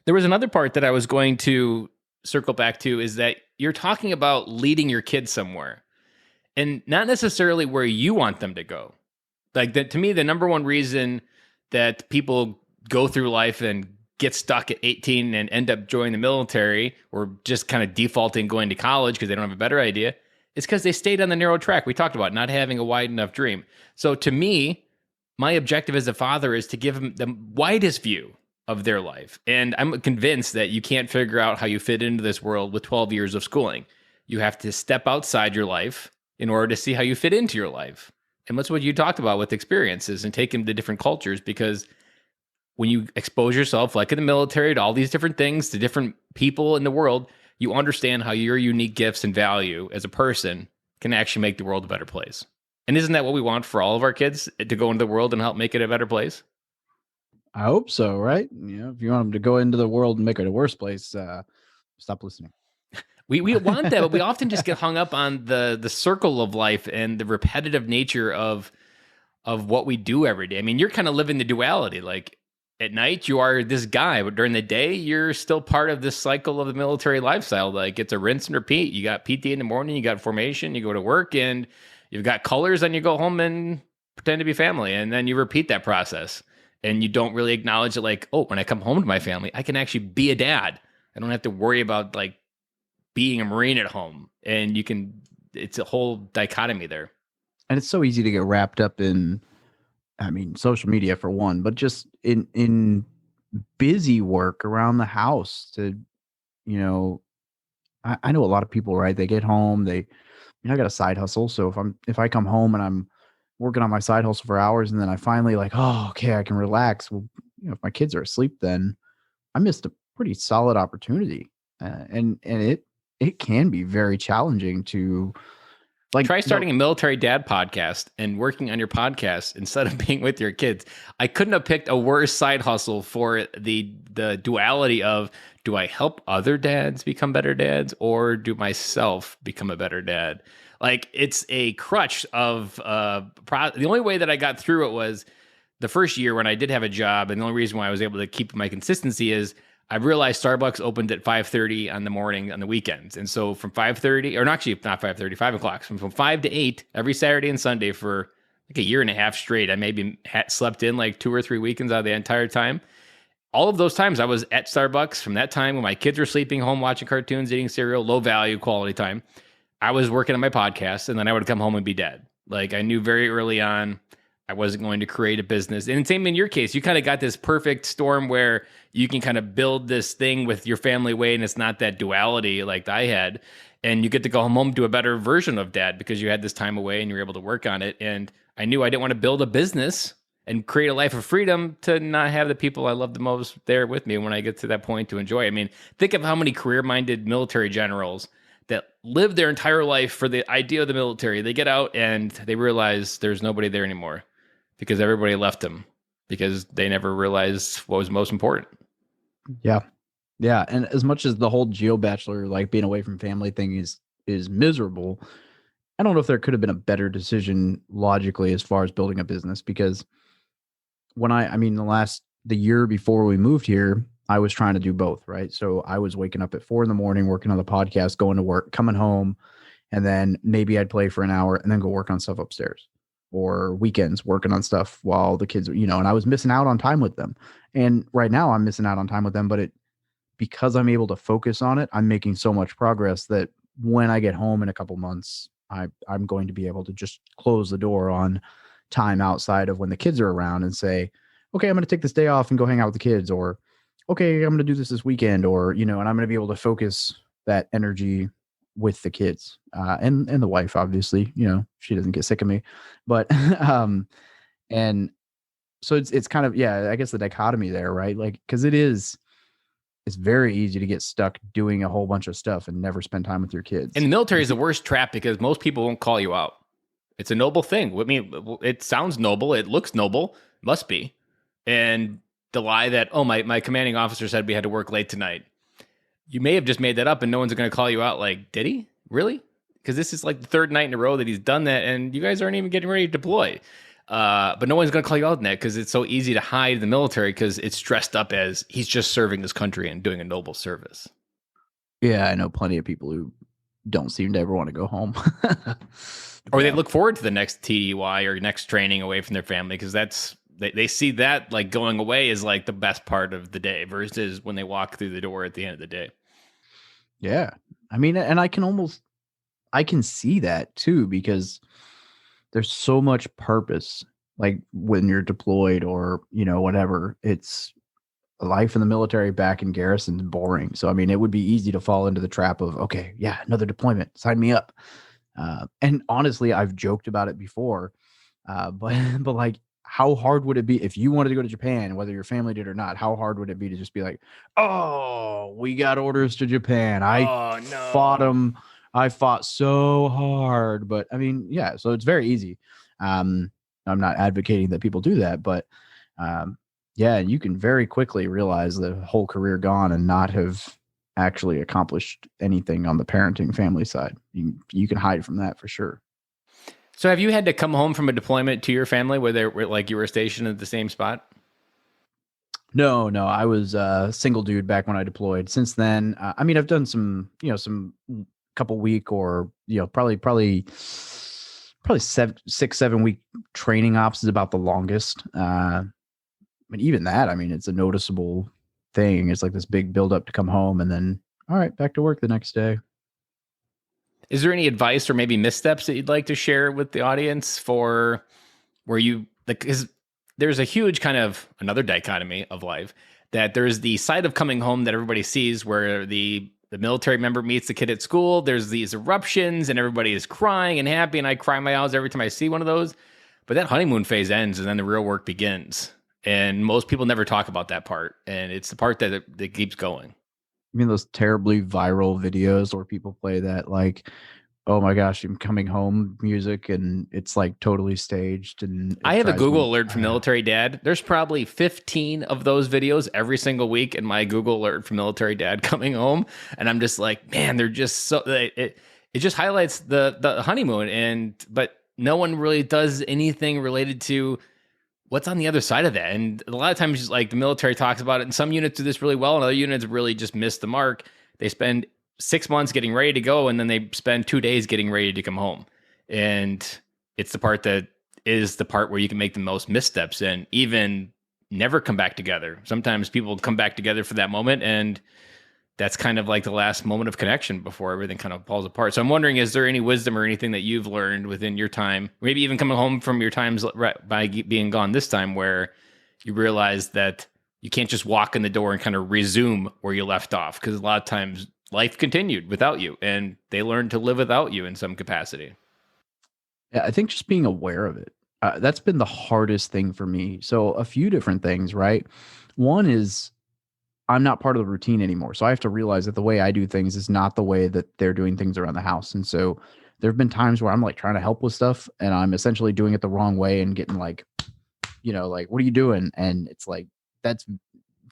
There was another part that I was going to circle back to, is that you're talking about leading your kids somewhere, and not necessarily where you want them to go. Like, that, to me, the number one reason that people go through life and get stuck at 18 and end up joining the military, or just kind of defaulting going to college because they don't have a better idea, is because they stayed on the narrow track. We talked about not having a wide enough dream. So to me, my objective as a father is to give them the widest view of their life. And I'm convinced that you can't figure out how you fit into this world with 12 years of schooling. You have to step outside your life in order to see how you fit into your life. And that's what you talked about with experiences, and take them to different cultures, because when you expose yourself, like in the military, to all these different things, to different people in the world, you understand how your unique gifts and value as a person can actually make the world a better place. And isn't that what we want for all of our kids, to go into the world and help make it a better place? I hope so, right? If you want them to go into the world and make it a worse place, stop listening. We want that, but we often just get hung up on the circle of life and the repetitive nature of what we do every day. I mean, you're kind of living the duality. Like, at night, you are this guy, but during the day, you're still part of this cycle of the military lifestyle. Like, it's a rinse and repeat. You got PT in the morning, you got formation, you go to work, and you've got colors, and you go home and pretend to be family. And then you repeat that process. And you don't really acknowledge it, like, oh, when I come home to my family, I can actually be a dad. I don't have to worry about, like, being a Marine at home. And it's a whole dichotomy there. And it's so easy to get wrapped up in, social media for one, but just in busy work around the house to, I know a lot of people, right? They get home, I got a side hustle. So if I come home and I'm working on my side hustle for hours, and then I finally okay, I can relax. Well, if my kids are asleep, then I missed a pretty solid opportunity. And it can be very challenging to Like, try starting a military dad podcast and working on your podcast instead of being with your kids. I couldn't have picked a worse side hustle for the duality of, do I help other dads become better dads, or do myself become a better dad? Like, it's a crutch of the only way that I got through it was the first year when I did have a job, and the only reason why I was able to keep my consistency is I realized Starbucks opened at 5:30 on the morning on the weekends. And so from 5:30, or actually not 5:30, 5 o'clock, from 5 to 8 every Saturday and Sunday for like a year and a half straight, I maybe slept in like 2 or 3 weekends out of the entire time. All of those times I was at Starbucks from that time when my kids were sleeping home, watching cartoons, eating cereal, low value, quality time. I was working on my podcast, and then I would come home and be dead. Like, I knew very early on I wasn't going to create a business. And same in your case, you kind of got this perfect storm where you can kind of build this thing with your family way, and it's not that duality like I had. And you get to go home to a better version of dad because you had this time away and you were able to work on it. And I knew I didn't want to build a business and create a life of freedom to not have the people I love the most there with me when I get to that point to enjoy. I mean, think of how many career-minded military generals that live their entire life for the idea of the military. They get out and they realize there's nobody there anymore because everybody left them because they never realized what was most important. Yeah. Yeah. And as much as the whole geo-bachelor, like being away from family thing is miserable, I don't know if there could have been a better decision logically as far as building a business, because when the year before we moved here, I was trying to do both, right? So I was waking up at 4 a.m, working on the podcast, going to work, coming home, and then maybe I'd play for an hour and then go work on stuff upstairs, or weekends working on stuff while the kids, and I was missing out on time with them. And right now I'm missing out on time with them, but because I'm able to focus on it, I'm making so much progress that when I get home in a couple months, I'm going to be able to just close the door on time outside of when the kids are around and say, okay, I'm going to take this day off and go hang out with the kids, or okay, I'm going to do this weekend, or, and I'm going to be able to focus that energy with the kids, and the wife, obviously, she doesn't get sick of me, but, and so it's kind of, yeah, I guess the dichotomy there, right? Like, cause it's very easy to get stuck doing a whole bunch of stuff and never spend time with your kids. And the military is the worst trap because most people won't call you out. It's a noble thing. I mean, it sounds noble. It looks noble. Must be. And the lie that, oh, my commanding officer said we had to work late tonight. You may have just made that up and no one's going to call you out like, did he? Really? Because this is like the third night in a row that he's done that and you guys aren't even getting ready to deploy. But no one's going to call you out on that because it's so easy to hide the military because it's dressed up as he's just serving his country and doing a noble service. Yeah, I know plenty of people who don't seem to ever want to go home. Or they look forward to the next TDY or next training away from their family because they see that like going away is like the best part of the day versus when they walk through the door at the end of the day. Yeah. I mean, and I can see that too, because there's so much purpose, like when you're deployed or, whatever. It's life in the military back in garrison is boring. So, I mean, it would be easy to fall into the trap of, okay, yeah, another deployment, sign me up. And honestly, I've joked about it before, but like, how hard would it be if you wanted to go to Japan, whether your family did or not? How hard would it be to just be like, oh, we got orders to Japan. I fought them. I fought so hard, but I mean, yeah, so it's very easy. I'm not advocating that people do that, but yeah, you can very quickly realize the whole career gone and not have actually accomplished anything on the parenting family side. You can hide from that for sure. So have you had to come home from a deployment to your family where you were stationed at the same spot? No, I was a single dude back when I deployed. Since then, I mean, I've done some couple week or, probably 6-7 week training ops is about the longest. But even that, I mean, it's a noticeable thing. It's like this big buildup to come home and then, all right, back to work the next day. Is there any advice or maybe missteps that you'd like to share with the audience for where you, because there's a huge kind of another dichotomy of life that there's the side of coming home that everybody sees where the military member meets the kid at school. There's these eruptions and everybody is crying and happy. And I cry my eyes every time I see one of those. But that honeymoon phase ends and then the real work begins. And most people never talk about that part. And it's the part that keeps going. I mean, those terribly viral videos where people play that, like, oh my gosh, I'm coming home music and it's like totally staged and I it have a drives Google me. alert from Military Dad. There's probably 15 of those videos every single week in my Google alert from Military Dad coming home, and I'm just like, man, they're just so it just highlights the honeymoon, but no one really does anything related to what's on the other side of that. And a lot of times, like the military talks about it, and some units do this really well, and other units really just miss the mark. They spend 6 months getting ready to go, and then they spend 2 days getting ready to come home. And it's the part that is the part where you can make the most missteps and even never come back together. Sometimes people come back together for that moment, and that's kind of like the last moment of connection before everything kind of falls apart. So I'm wondering, is there any wisdom or anything that you've learned within your time, maybe even coming home from your times by being gone this time, where you realize that you can't just walk in the door and kind of resume where you left off? Because a lot of times life continued without you, and they learned to live without you in some capacity. Yeah, I think just being aware of it. That's been the hardest thing for me. So a few different things, right? One is I'm not part of the routine anymore. So I have to realize that the way I do things is not the way that they're doing things around the house. And so there have been times where I'm like trying to help with stuff and I'm essentially doing it the wrong way and getting like, like, what are you doing? And it's like, that's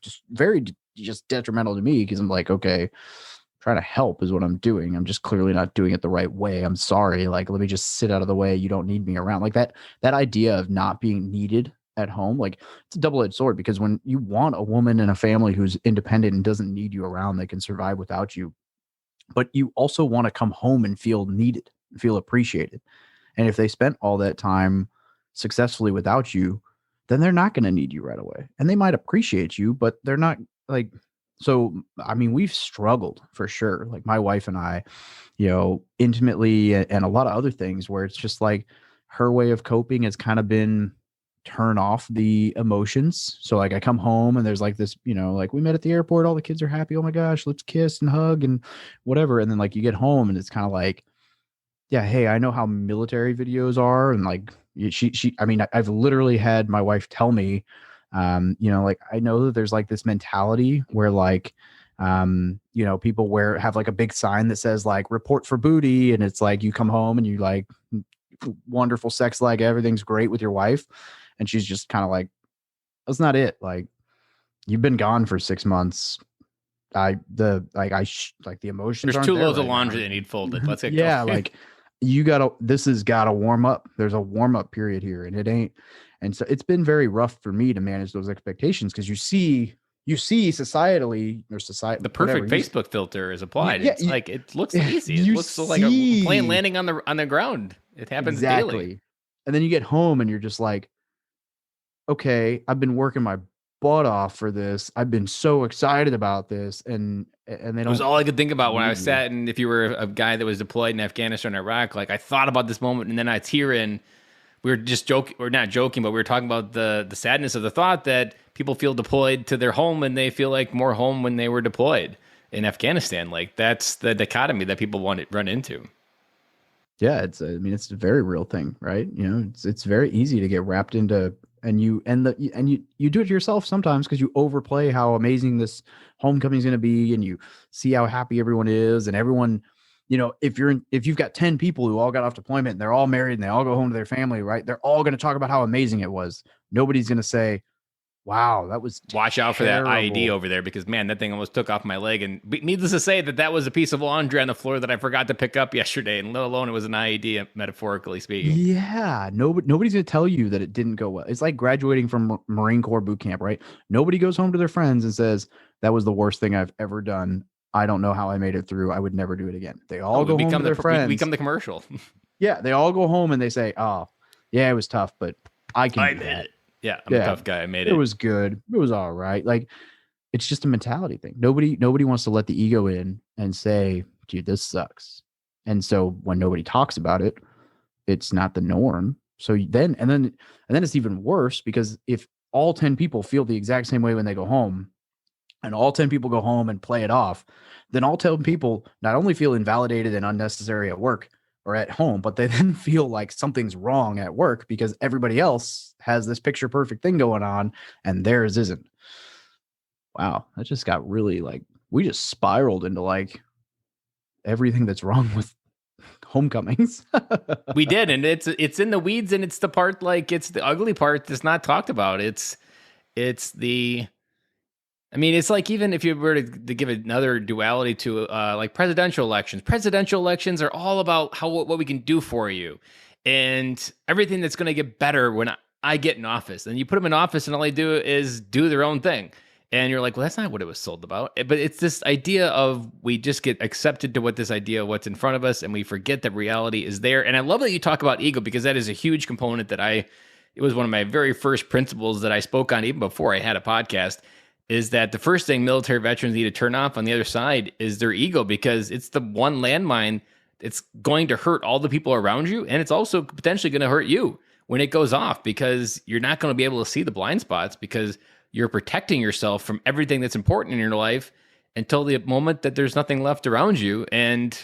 just very just detrimental to me because I'm like, okay, trying to help is what I'm doing. I'm just clearly not doing it the right way. I'm sorry. Like, let me just sit out of the way. You don't need me around. Like that idea of not being needed at home, like it's a double-edged sword because when you want a woman in a family who's independent and doesn't need you around, they can survive without you. But you also want to come home and feel needed, feel appreciated. And if they spent all that time successfully without you, then they're not going to need you right away. And they might appreciate you, but they're not like, so, I mean, we've struggled for sure. Like my wife and I, intimately and a lot of other things where it's just like her way of coping has kind of been turn off the emotions. So like I come home and there's like this, like we met at the airport, all the kids are happy. Oh my gosh, let's kiss and hug and whatever. And then like you get home and it's kind of like, yeah, hey, I know how military videos are. And like I mean, I've literally had my wife tell me, like I know that there's like this mentality where like, people have like a big sign that says like report for booty. And it's like, you come home and you like wonderful sex, like everything's great with your wife. And she's just kind of like, that's not it. Like you've been gone for 6 months. The emotions. There's 2 loads of laundry that need folded. Let's get yeah. going. Like this has got to warm up. There's a warm up period here and it ain't. And so it's been very rough for me to manage those expectations because you see societally or society, the perfect Facebook filter is applied. Yeah, it's like it looks easy. It looks like a plane landing on the ground. It happens daily. And then you get home and you're just like, okay, I've been working my butt off for this. I've been so excited about this, and they don't. It was all I could think about when I was sat. And if you were a guy that was deployed in Afghanistan or Iraq, like I thought about this moment, and then I'd hear in. We were just joking, or not joking, but we were talking about the sadness of the thought that people feel deployed to their home and they feel like more home when they were deployed in Afghanistan. Like that's the dichotomy that people run into. Yeah, it's a very real thing, right? It's very easy to get wrapped into, and you do it to yourself sometimes because you overplay how amazing this homecoming is going to be, and you see how happy everyone is, and everyone. If you've got 10 people who all got off deployment and they're all married and they all go home to their family, right? They're all going to talk about how amazing it was. Nobody's going to say, wow, that was Watch out for that IED over there because, man, that thing almost took off my leg. And needless to say that was a piece of laundry on the floor that I forgot to pick up yesterday. And let alone it was an IED, metaphorically speaking. Yeah. Nobody's going to tell you that it didn't go well. It's like graduating from Marine Corps boot camp, right? Nobody goes home to their friends and says, that was the worst thing I've ever done. I don't know how I made it through. I would never do it again. They all go home to their friends. We become the commercial. Yeah, they all go home and they say, "Oh, yeah, it was tough, but I made it. Yeah, I'm a tough guy. I made it. It was good. It was all right." Like it's just a mentality thing. Nobody wants to let the ego in and say, "Dude, this sucks." And so when nobody talks about it, it's not the norm. So then it's even worse because if all 10 people feel the exact same way when they go home, and all 10 people go home and play it off, then all 10 people not only feel invalidated and unnecessary at work or at home, but they then feel like something's wrong at work because everybody else has this picture perfect thing going on and theirs isn't. Wow, that just got really like, we just spiraled into like everything that's wrong with homecomings. We did, and it's in the weeds, and it's the part, like, it's the ugly part that's not talked about. It's the, I mean, it's like, even if you were to give another duality to like presidential elections are all about what we can do for you, and everything that's going to get better when I get in office. And you put them in office, and all they do is do their own thing. And you're like, well, that's not what it was sold about. But it's this idea of, we just get accepted to what's in front of us, and we forget that reality is there. And I love that you talk about ego, because that is a huge component that it was one of my very first principles that I spoke on even before I had a podcast, is that the first thing military veterans need to turn off on the other side is their ego, because it's the one landmine. It's going to hurt all the people around you, and it's also potentially going to hurt you when it goes off, because you're not going to be able to see the blind spots, because you're protecting yourself from everything that's important in your life until the moment that there's nothing left around you, and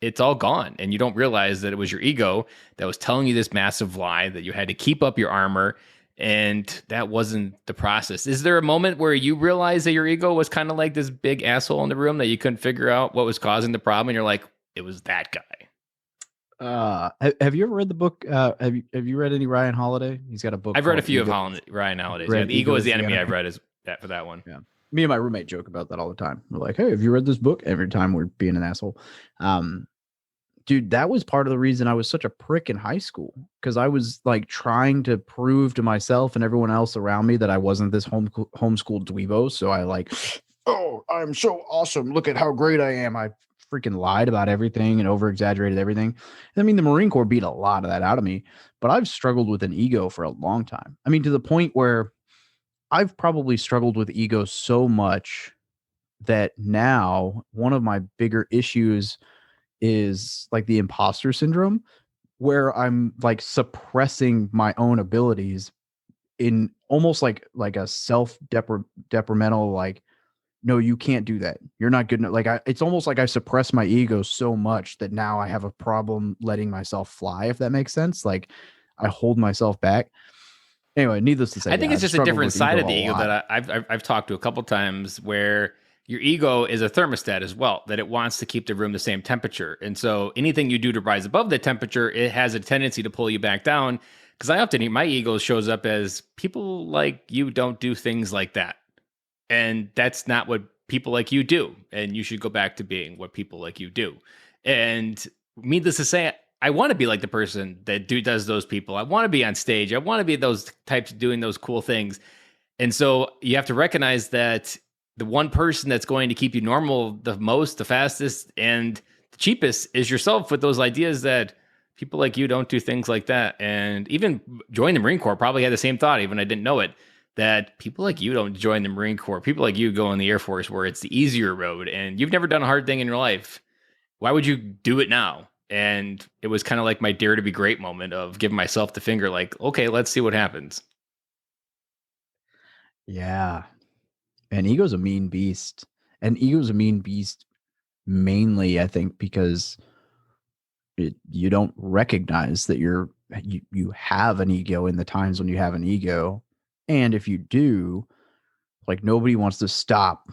it's all gone. And you don't realize that it was your ego that was telling you this massive lie, that you had to keep up your armor, and that wasn't the process. Is there a moment where you realized that your ego was kind of like this big asshole in the room, that you couldn't figure out what was causing the problem, and you're like, it was that guy? Have you ever read the book? Have you read any Ryan Holiday? He's got a book. I've read a few of Ryan Holiday's. Yeah, the ego is the enemy. I've read for that one. Yeah. Me and my roommate joke about that all the time. We're like, hey, have you read this book? Every time we're being an asshole. Dude, that was part of the reason I was such a prick in high school, because I was like trying to prove to myself and everyone else around me that I wasn't this homeschooled dweebo. So I like, oh, I'm so awesome. Look at how great I am. I freaking lied about everything and over exaggerated everything. I mean, the Marine Corps beat a lot of that out of me, but I've struggled with an ego for a long time. I mean, to the point where I've probably struggled with ego so much that now one of my bigger issues is like the imposter syndrome, where I'm like suppressing my own abilities in almost like a self-detrimental, like, no, you can't do that. You're not good enough. Like, it's almost like I suppress my ego so much that now I have a problem letting myself fly, if that makes sense. Like, I hold myself back. Anyway, needless to say, I think it's just a different side of the ego that I've talked to a couple times, where your ego is a thermostat as well, that it wants to keep the room the same temperature. And so anything you do to rise above the temperature, it has a tendency to pull you back down. Because I often, my ego shows up as, people like you don't do things like that. And that's not what people like you do. And you should go back to being what people like you do. And needless to say, I want to be like the person that does those people. I want to be on stage. I want to be those types doing those cool things. And so you have to recognize that the one person that's going to keep you normal the most, the fastest, and the cheapest is yourself, with those ideas that people like you don't do things like that. And even join the Marine Corps, probably had the same thought, even I didn't know it, that people like you don't join the Marine Corps. People like you go in the Air Force, where it's the easier road, and you've never done a hard thing in your life. Why would you do it now? And it was kind of like my dare to be great moment of giving myself the finger, like, okay, let's see what happens. Yeah. And ego's a mean beast. And ego's a mean beast mainly, I think, because you don't recognize that you have an ego in the times when you have an ego. And if you do, like, nobody wants to stop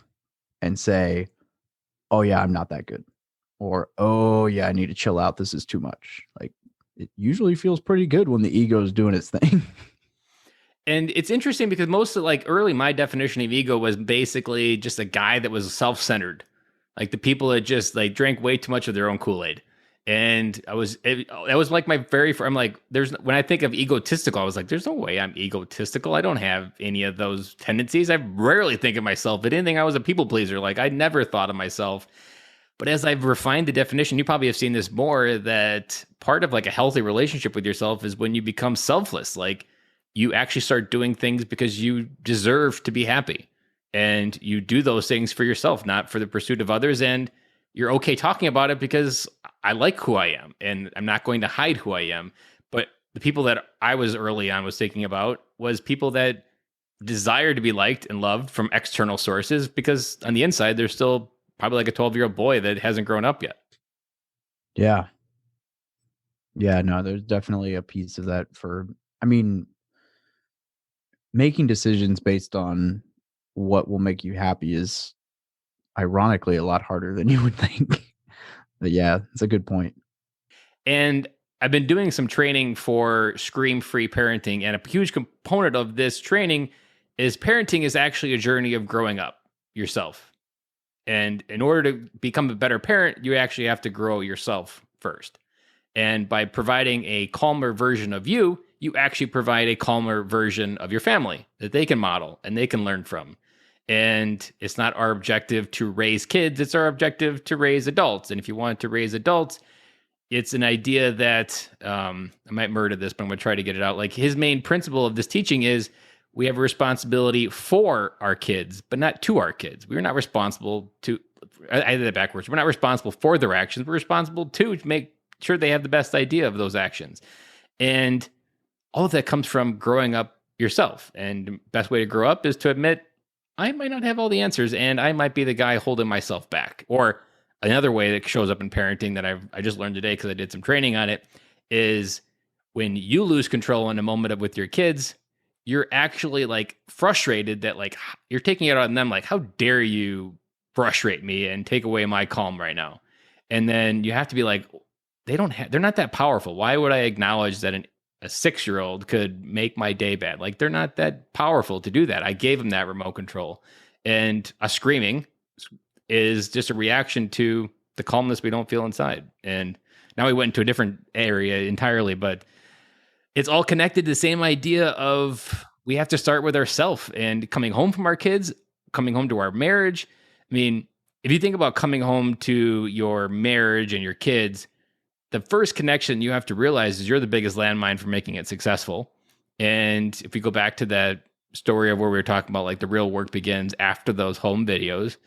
and say, oh yeah, I'm not that good. Or, oh yeah, I need to chill out. This is too much. Like, it usually feels pretty good when the ego is doing its thing. And it's interesting because most of, like, early, my definition of ego was basically just a guy that was self-centered. Like, the people that just, like, drank way too much of their own Kool-Aid. And that was like my I'm like, when I think of egotistical, I was like, there's no way I'm egotistical. I don't have any of those tendencies. I rarely think of myself, but anything, I was a people pleaser. Like, I never thought of myself. But as I've refined the definition, you probably have seen this more, that part of like a healthy relationship with yourself is when you become selfless. Like, you actually start doing things because you deserve to be happy. And you do those things for yourself, not for the pursuit of others. And you're okay talking about it because I like who I am and I'm not going to hide who I am. But the people that I was early on was thinking about was people that desire to be liked and loved from external sources, because on the inside, they're still probably like a 12-year-old boy that hasn't grown up yet. Yeah. Yeah, no, there's definitely a piece of that making decisions based on what will make you happy is ironically a lot harder than you would think. But yeah, it's a good point. And I've been doing some training for scream-free parenting, and a huge component of this training is parenting is actually a journey of growing up yourself. And in order to become a better parent, you actually have to grow yourself first. And by providing a calmer version of you, you actually provide a calmer version of your family that they can model and they can learn from. And it's not our objective to raise kids, it's our objective to raise adults. And if you want to raise adults, it's an idea that I might murder this, but I'm going to try to get it out. Like, his main principle of this teaching is we have a responsibility for our kids, but not to our kids. We're not responsible to, I did that backwards. We're not responsible for their actions. We're responsible to make sure they have the best idea of those actions. And all of that comes from growing up yourself. And the best way to grow up is to admit, I might not have all the answers, and I might be the guy holding myself back. Or another way that shows up in parenting that I just learned today because I did some training on it is when you lose control in a moment with your kids, you're actually like frustrated that like you're taking it on them. Like, how dare you frustrate me and take away my calm right now? And then you have to be like, they're not that powerful. Why would I acknowledge that a 6-year-old could make my day bad? Like, they're not that powerful to do that. I gave them that remote control, and a screaming is just a reaction to the calmness we don't feel inside. And now we went into a different area entirely, but it's all connected to the same idea of we have to start with ourselves and coming home from our kids, coming home to our marriage. I mean, if you think about coming home to your marriage and your kids, the first connection you have to realize is you're the biggest landmine for making it successful. And if we go back to that story of where we were talking about like the real work begins after those home videos,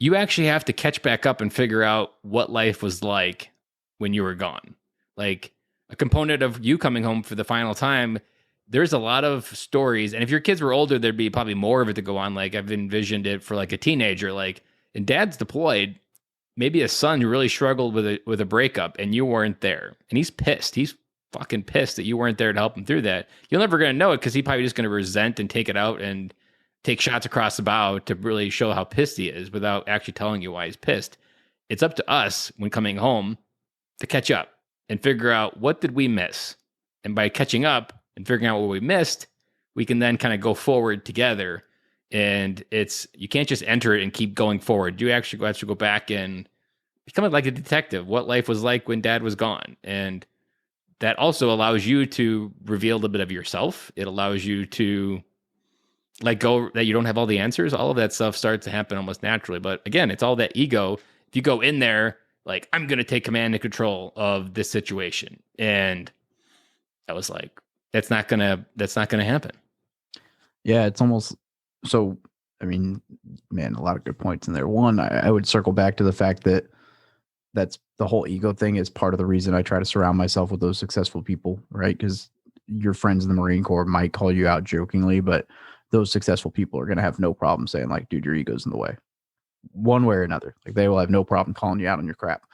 you actually have to catch back up and figure out what life was like when you were gone. Like, a component of you coming home for the final time, there's a lot of stories. And if your kids were older, there'd be probably more of it to go on. Like, I've envisioned it for like a teenager, like, and dad's deployed, maybe a son who really struggled with a breakup and you weren't there. And he's pissed. He's fucking pissed that you weren't there to help him through that. You're never going to know it because he's probably just going to resent and take it out and take shots across the bow to really show how pissed he is without actually telling you why he's pissed. It's up to us when coming home to catch up and figure out what did we miss. And by catching up and figuring out what we missed, we can then kind of go forward together. And you can't just enter it and keep going forward. You actually have to go back and become like a detective, what life was like when dad was gone. And that also allows you to reveal a little bit of yourself. It allows you to let go that you don't have all the answers. All of that stuff starts to happen almost naturally. But again, it's all that ego. If you go in there, like, I'm going to take command and control of this situation. And I was like, that's not going to happen. Yeah. It's almost so, I mean, man, a lot of good points in there. One, I would circle back to the fact that that's the whole ego thing is part of the reason I try to surround myself with those successful people, right? Because your friends in the Marine Corps might call you out jokingly, but those successful people are going to have no problem saying like, dude, your ego's in the way one way or another. Like, they will have no problem calling you out on your crap,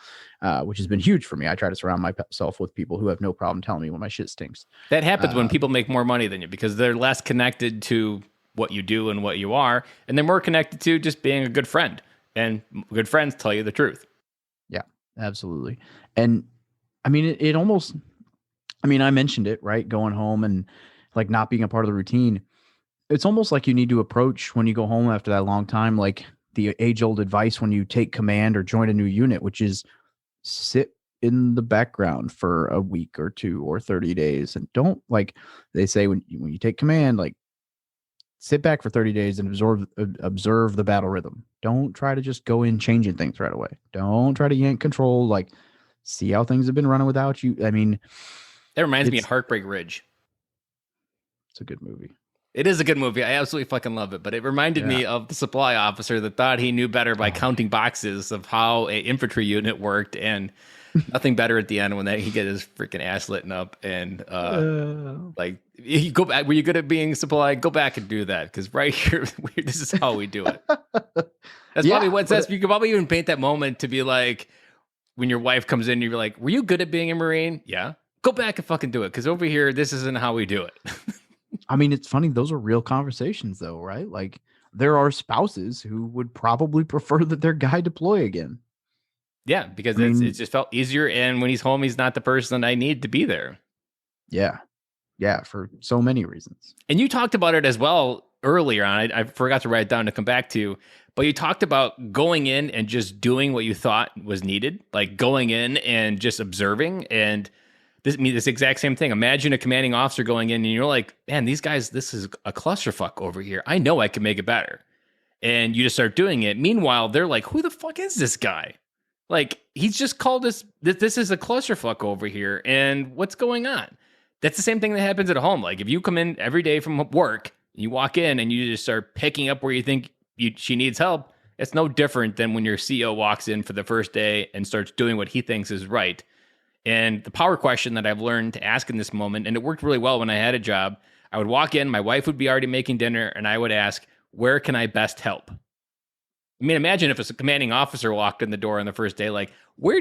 which has been huge for me. I try to surround myself with people who have no problem telling me when my shit stinks. That happens when people make more money than you because they're less connected to what you do and what you are, and they're more connected to just being a good friend. And good friends tell you the truth. Yeah, absolutely. And I mean, it almost, I mean, I mentioned it, right? Going home and like not being a part of the routine. It's almost like you need to approach when you go home after that long time, like the age-old advice when you take command or join a new unit, which is sit in the background for a week or 2 or 30 days. And don't, like they say, when you take command, like sit back for 30 days and observe the battle rhythm. Don't try to just go in changing things right away. Don't try to yank control. Like, see how things have been running without you. I mean, that reminds me of Heartbreak Ridge. It's a good movie. It is a good movie. I absolutely fucking love it. But it reminded me of the supply officer that thought he knew better by counting boxes of how an infantry unit worked, and nothing better at the end when he get his freaking ass lit up. And like, you go back. Were you good at being supply? Go back and do that, because right here, this is how we do it. That's probably what says. You could probably even paint that moment to be like when your wife comes in, you're like, "Were you good at being a Marine?" Yeah. Go back and fucking do it, because over here, this isn't how we do it. I mean, it's funny. Those are real conversations, though, right? Like, there are spouses who would probably prefer that their guy deploy again. Yeah, because I mean, it just felt easier. And when he's home, he's not the person I need to be there. yeah. Yeah, for so many reasons. And you talked about it as well earlier on. I forgot to write it down to come back to, but you talked about going in and just doing what you thought was needed, like going in and just observing. And this exact same thing. Imagine a commanding officer going in and you're like, man, these guys, this is a clusterfuck over here. I know I can make it better. And you just start doing it. Meanwhile, they're like, who the fuck is this guy? Like, he's just called us, this is a clusterfuck over here. And what's going on? That's the same thing that happens at home. Like, if you come in every day from work, you walk in and you just start picking up where you think she needs help, it's no different than when your CEO walks in for the first day and starts doing what he thinks is right. And the power question that I've learned to ask in this moment, and it worked really well when I had a job, I would walk in, my wife would be already making dinner, and I would ask, where can I best help? I mean, imagine if a commanding officer walked in the door on the first day, like, where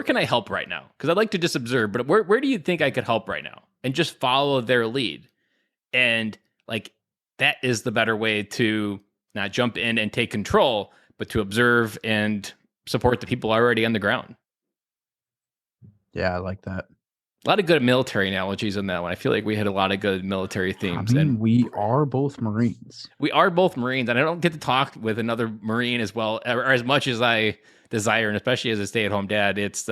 can I help right now? Because I'd like to just observe, but where do you think I could help right now? And just follow their lead. And like, that is the better way to not jump in and take control, but to observe and support the people already on the ground. Yeah, I like that. A lot of good military analogies in that one. I feel like we had a lot of good military themes. I mean, and we are both Marines. we are both Marines, and I don't get to talk with another Marine as well, or as much as I desire, and especially as a stay-at-home dad. It's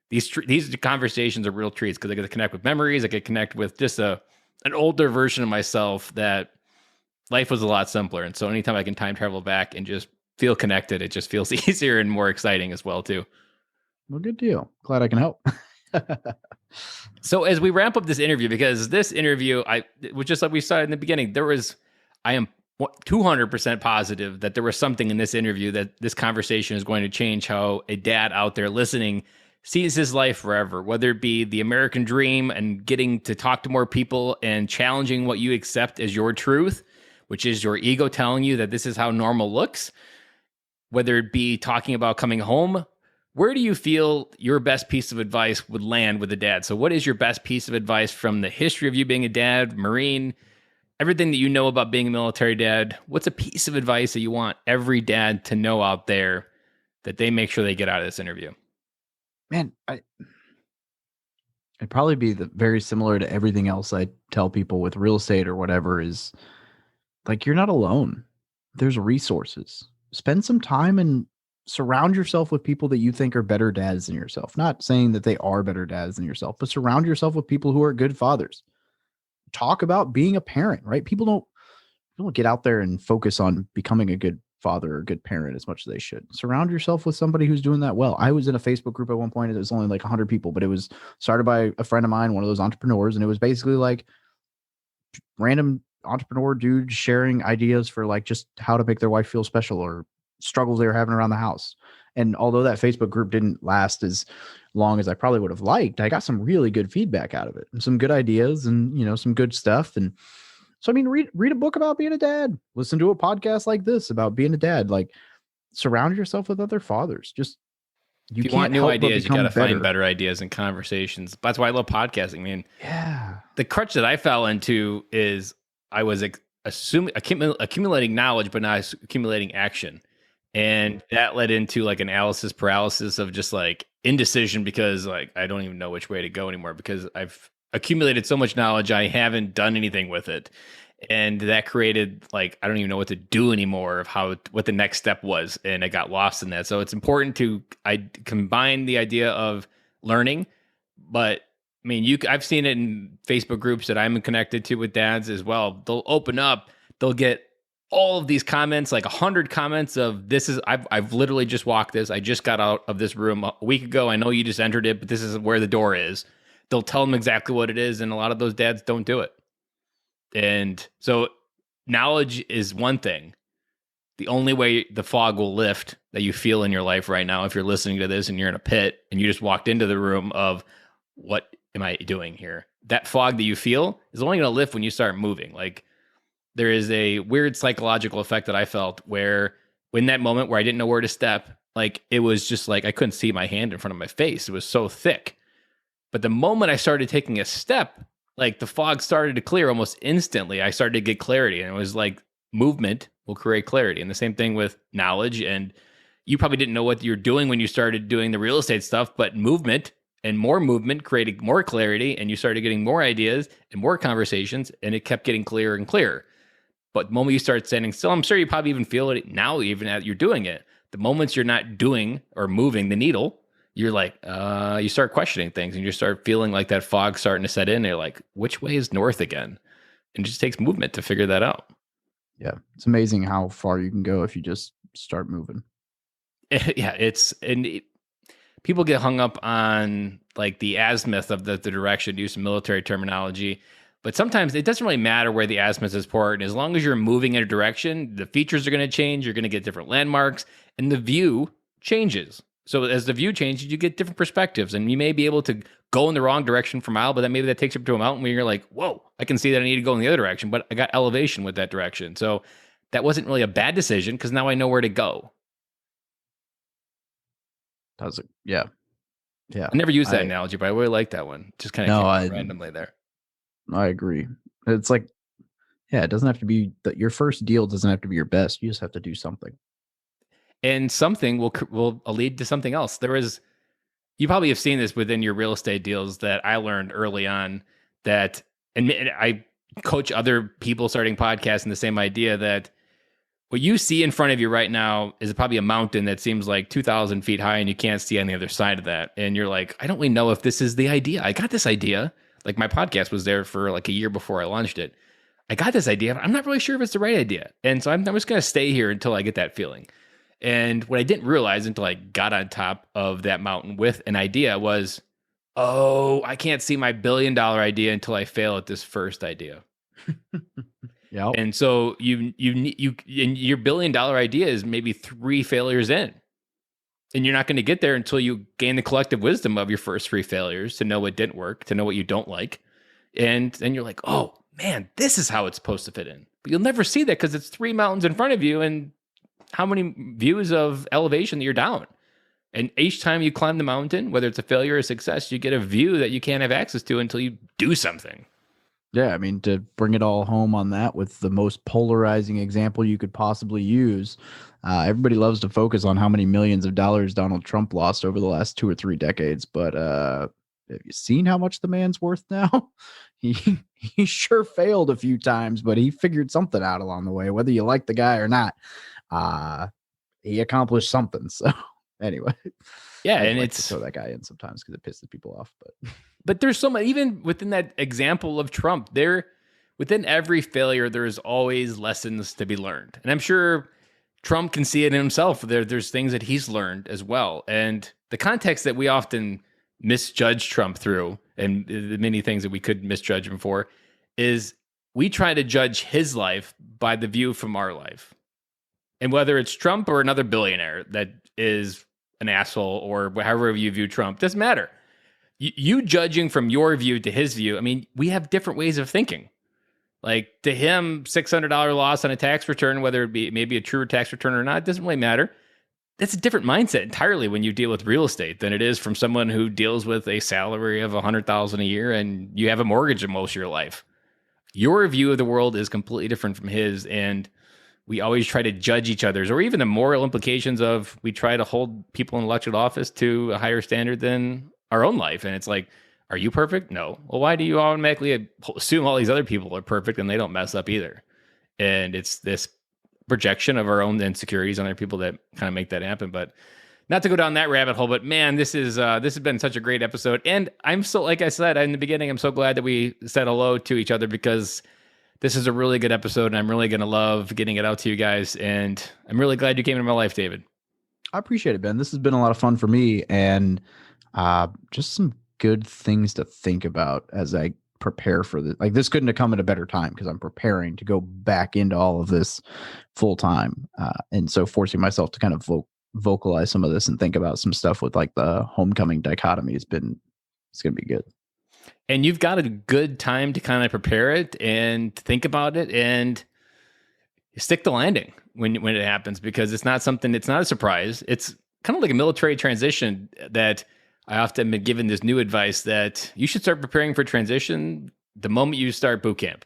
these conversations are real treats because I get to connect with memories. I get to connect with just an older version of myself that life was a lot simpler. And so anytime I can time travel back and just feel connected, it just feels easier and more exciting as well too. Well, good deal. Glad I can help. So as we wrap up this interview, because this interview, it was just like we started in the beginning, I am 200% positive that there was something in this interview that this conversation is going to change how a dad out there listening sees his life forever, whether it be the American dream and getting to talk to more people and challenging what you accept as your truth, which is your ego telling you that this is how normal looks, whether it be talking about coming home. Where do you feel your best piece of advice would land with a dad? So what is your best piece of advice from the history of you being a dad, Marine, everything that you know about being a military dad? What's a piece of advice that you want every dad to know out there that they make sure they get out of this interview? Man, it'd probably be very similar to everything else I tell people with real estate or whatever, is like, you're not alone. There's resources. Spend some time and surround yourself with people that you think are better dads than yourself. Not saying that they are better dads than yourself, but surround yourself with people who are good fathers. Talk about being a parent, right? People don't get out there and focus on becoming a good father or a good parent as much as they should. Surround yourself with somebody who's doing that well. I was in a Facebook group at one point. It was only like 100 people, but it was started by a friend of mine, one of those entrepreneurs. And it was basically like random entrepreneur dudes sharing ideas for like just how to make their wife feel special or struggles they were having around the house. And although that Facebook group didn't last as long as I probably would have liked, I got some really good feedback out of it and some good ideas and, some good stuff. And so, I mean, read a book about being a dad, listen to a podcast like this about being a dad, like surround yourself with other fathers. Just, if you want new ideas, you got to find better ideas and conversations. That's why I love podcasting. I mean, the crutch that I fell into is I was accumulating knowledge, but not accumulating action. And that led into like analysis paralysis of just like indecision because like I don't even know which way to go anymore because I've accumulated so much knowledge, I haven't done anything with it. And that created like, I don't even know what to do anymore of what the next step was. And I got lost in that. So it's important I combine the idea of learning, but I mean, I've seen it in Facebook groups that I'm connected to with dads as well. They'll open up, they'll get all of these comments, like 100 comments of I've literally just walked this. I just got out of this room a week ago. I know you just entered it, but this is where the door is. They'll tell them exactly what it is. And a lot of those dads don't do it. And so knowledge is one thing. The only way the fog will lift that you feel in your life right now, if you're listening to this and you're in a pit and you just walked into the room of what am I doing here? That fog that you feel is only going to lift when you start moving. Like, there is a weird psychological effect that I felt where in that moment where I didn't know where to step, like it was just like I couldn't see my hand in front of my face. It was so thick. But the moment I started taking a step, like the fog started to clear almost instantly. I started to get clarity, and it was like movement will create clarity. And the same thing with knowledge. And you probably didn't know what you were doing when you started doing the real estate stuff, but movement and more movement created more clarity, and you started getting more ideas and more conversations, and it kept getting clearer and clearer. But the moment you start standing still, I'm sure you probably even feel it now, even as you're doing it. The moments you're not doing or moving the needle, you're like, you start questioning things, and you start feeling like that fog starting to set in. And you're like, which way is north again? And it just takes movement to figure that out. Yeah. It's amazing how far you can go if you just start moving. Yeah. People get hung up on like the azimuth of the direction, use some military terminology. But sometimes it doesn't really matter where the azimuth is poured. As long as you're moving in a direction, the features are going to change. You're going to get different landmarks, and the view changes. So as the view changes, you get different perspectives, and you may be able to go in the wrong direction for a mile, but then maybe that takes you up to a mountain where you're like, whoa, I can see that I need to go in the other direction, but I got elevation with that direction. So that wasn't really a bad decision because now I know where to go. Does it? Yeah. Yeah. I never used that analogy, but I really like that one. Just kind of came randomly there. I agree. It's like, yeah, it doesn't have to be that your first deal doesn't have to be your best. You just have to do something. And something will lead to something else. You probably have seen this within your real estate deals that I learned early on that, and I coach other people starting podcasts in the same idea that what you see in front of you right now is probably a mountain that seems like 2,000 feet high and you can't see on the other side of that. And you're like, I don't really know if this is the idea. I got this idea. Like my podcast was there for like a year before I launched it. I got this idea, but I'm not really sure if it's the right idea. And so I'm just going to stay here until I get that feeling. And what I didn't realize until I got on top of that mountain with an idea was, oh, I can't see my $1 billion idea until I fail at this first idea. Yeah. And so and your $1 billion idea is maybe 3 failures in. And you're not going to get there until you gain the collective wisdom of your first 3 failures to know what didn't work, to know what you don't like. And then you're like, oh, man, this is how it's supposed to fit in. But you'll never see that because it's 3 mountains in front of you and how many views of elevation that you're down. And each time you climb the mountain, whether it's a failure or success, you get a view that you can't have access to until you do something. Yeah, I mean, to bring it all home on that with the most polarizing example you could possibly use, everybody loves to focus on how many millions of dollars Donald Trump lost over the last 2 or 3 decades. But have you seen how much the man's worth now? He sure failed a few times, but he figured something out along the way, whether you like the guy or not. He accomplished something. So anyway, yeah, and it's throw that guy in sometimes because it pisses people off. But there's so much, even within that example of Trump, within every failure, there's always lessons to be learned. And I'm sure Trump can see it in himself. There's things that he's learned as well. And the context that we often misjudge Trump through, and the many things that we could misjudge him for, is we try to judge his life by the view from our life. And whether it's Trump or another billionaire that is an asshole or however you view Trump, doesn't matter. You judging from your view to his view, I mean, we have different ways of thinking. Like to him, $600 loss on a tax return, whether it be maybe a true tax return or not, it doesn't really matter. That's a different mindset entirely when you deal with real estate than it is from someone who deals with a salary of $100,000 a year and you have a mortgage in most of your life. Your view of the world is completely different from his, and we always try to judge each other's, or even the moral implications of we try to hold people in elected office to a higher standard than our own life. And it's like, are you perfect? No. Well, why do you automatically assume all these other people are perfect and they don't mess up either? And it's this projection of our own insecurities on other people that kind of make that happen. But not to go down that rabbit hole, but man, this has been such a great episode. And I'm so, like I said in the beginning, I'm so glad that we said hello to each other because this is a really good episode and I'm really going to love getting it out to you guys. And I'm really glad you came into my life, David. I appreciate it, Ben. This has been a lot of fun for me, and just some good things to think about as I prepare for this. Like, this couldn't have come at a better time because I'm preparing to go back into all of this full time. And so forcing myself to kind of vocalize some of this and think about some stuff with like the homecoming dichotomy it's going to be good. And you've got a good time to kind of prepare it and think about it and stick the landing when it happens, because it's not a surprise. It's kind of like a military transition that I often been given this new advice that you should start preparing for transition the moment you start boot camp.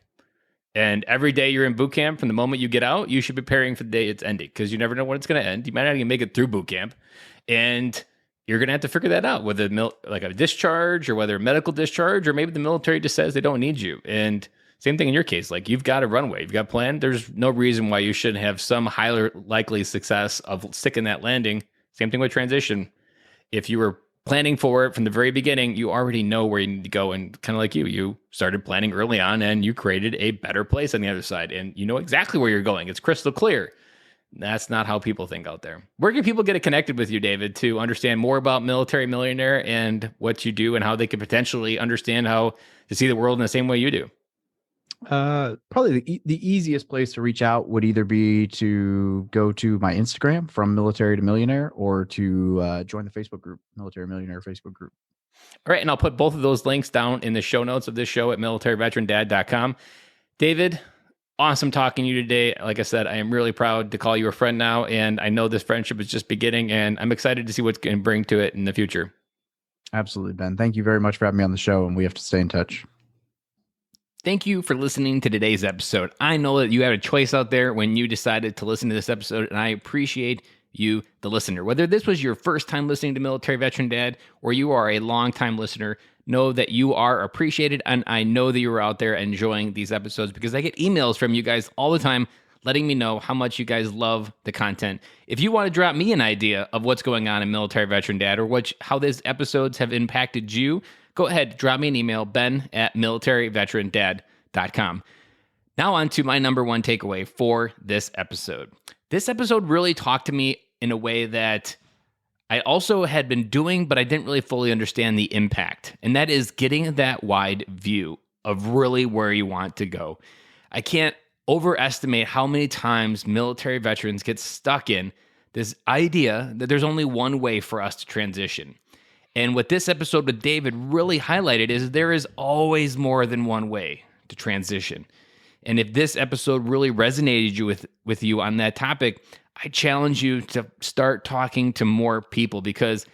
And every day you're in boot camp, from the moment you get out, you should be preparing for the day it's ending, because you never know when it's going to end. You might not even make it through boot camp. And you're going to have to figure that out, whether like a discharge or whether a medical discharge, or maybe the military just says they don't need you. And same thing in your case, like you've got a runway, you've got a plan. There's no reason why you shouldn't have some highly likely success of sticking that landing. Same thing with transition. If you were planning for it from the very beginning, you already know where you need to go. And kind of like you started planning early on and you created a better place on the other side. And you know exactly where you're going. It's crystal clear. That's not how people think out there. Where can people get connected with you, David, to understand more about Military Millionaire and what you do and how they can potentially understand how to see the world in the same way you do? Probably the easiest place to reach out would either be to go to my Instagram, From Military to Millionaire, or to join the Facebook group, Military Millionaire Facebook group. All right, and I'll put both of those links down in the show notes of this show at militaryveterandad.com. David, awesome talking to you today. Like I said, I am really proud to call you a friend now, and I know this friendship is just beginning, and I'm excited to see what's going to bring to it in the future. Absolutely, Ben. Thank you very much for having me on the show, and we have to stay in touch. Thank you for listening to today's episode. I know that you had a choice out there when you decided to listen to this episode, and I appreciate you, the listener. Whether this was your first time listening to Military Veteran Dad or you are a long-time listener, know that you are appreciated, and I know that you are out there enjoying these episodes, because I get emails from you guys all the time letting me know how much you guys love the content. If you want to drop me an idea of what's going on in Military Veteran Dad or how these episodes have impacted you, go ahead, drop me an email, ben@militaryveterandad.com. Now on to my number one takeaway for this episode. This episode really talked to me in a way that I also had been doing, but I didn't really fully understand the impact. And that is getting that wide view of really where you want to go. I can't overestimate how many times military veterans get stuck in this idea that there's only one way for us to transition. And what this episode with David really highlighted is there is always more than one way to transition. And if this episode really resonated with you on that topic, I challenge you to start talking to more people, because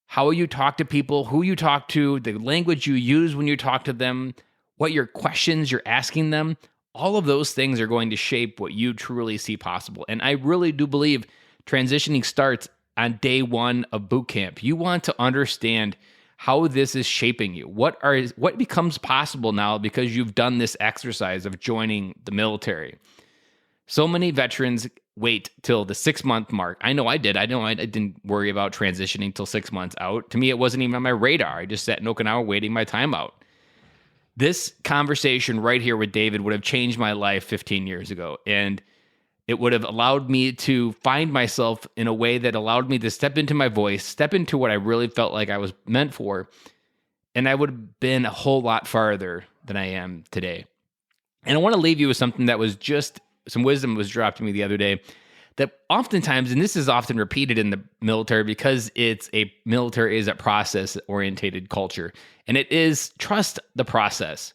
how you talk to people, who you talk to, the language you use when you talk to them, what your questions you're asking them, all of those things are going to shape what you truly see possible. And I really do believe transitioning starts on day one of boot camp. You want to understand how this is shaping you. What becomes possible now because you've done this exercise of joining the military. So many veterans wait till the 6-month mark. I know I did. I didn't worry about transitioning till 6 months out. To me, it wasn't even on my radar. I just sat in Okinawa waiting my time out. This conversation right here with David would have changed my life 15 years ago. And it would have allowed me to find myself in a way that allowed me to step into my voice, step into what I really felt like I was meant for. And I would have been a whole lot farther than I am today. And I want to leave you with something that was just some wisdom was dropped to me the other day, that oftentimes, and this is often repeated in the military because military is a process-orientated culture, and it is trust the process.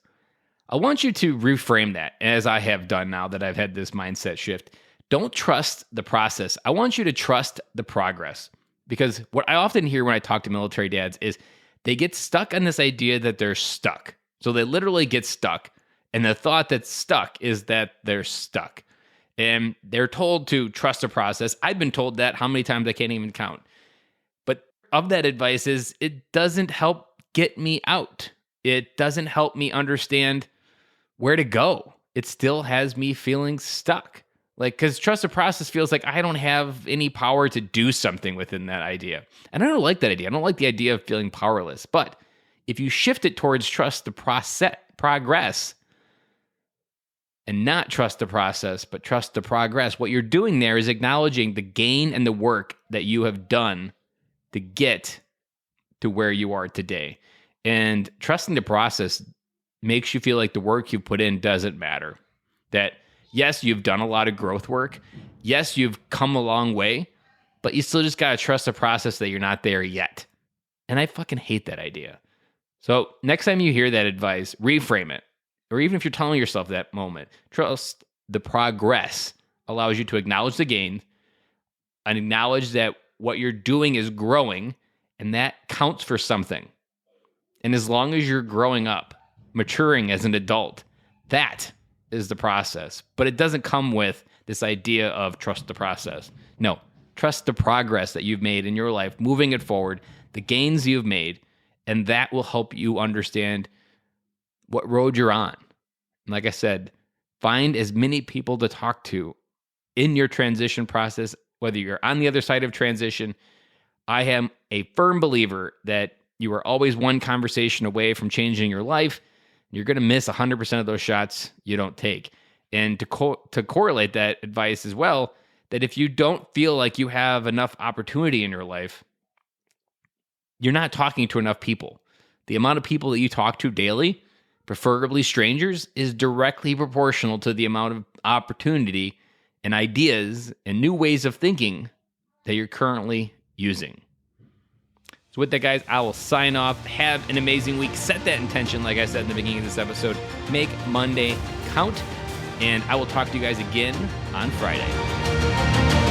I want you to reframe that, as I have done now that I've had this mindset shift. Don't trust the process. I want you to trust the progress. Because what I often hear when I talk to military dads is they get stuck on this idea that they're stuck. So they literally get stuck. And the thought that's stuck is that they're stuck. And they're told to trust the process. I've been told that how many times I can't even count. But of that advice is it doesn't help get me out. It doesn't help me understand where to go. It still has me feeling stuck. Because trust the process feels like I don't have any power to do something within that idea. And I don't like that idea. I don't like the idea of feeling powerless. But if you shift it towards trust the progress, and not trust the process, but trust the progress, what you're doing there is acknowledging the gain and the work that you have done to get to where you are today. And trusting the process makes you feel like the work you put in doesn't matter. That, yes, you've done a lot of growth work. Yes, you've come a long way, but you still just got to trust the process that you're not there yet. And I fucking hate that idea. So next time you hear that advice, reframe it. Or even if you're telling yourself that moment, trust the progress allows you to acknowledge the gain and acknowledge that what you're doing is growing, and that counts for something. And as long as you're growing up, maturing as an adult, that is the process, but it doesn't come with this idea of trust the process. No, trust the progress that you've made in your life, moving it forward, the gains you've made, and that will help you understand what road you're on. And like I said, find as many people to talk to in your transition process, whether you're on the other side of transition. I am a firm believer that you are always one conversation away from changing your life. You're going to miss 100% of those shots you don't take. And to correlate that advice as well, that if you don't feel like you have enough opportunity in your life, you're not talking to enough people. The amount of people that you talk to daily, preferably strangers, is directly proportional to the amount of opportunity and ideas and new ways of thinking that you're currently using. So with that, guys, I will sign off. Have an amazing week. Set that intention, like I said in the beginning of this episode. Make Monday count. And I will talk to you guys again on Friday.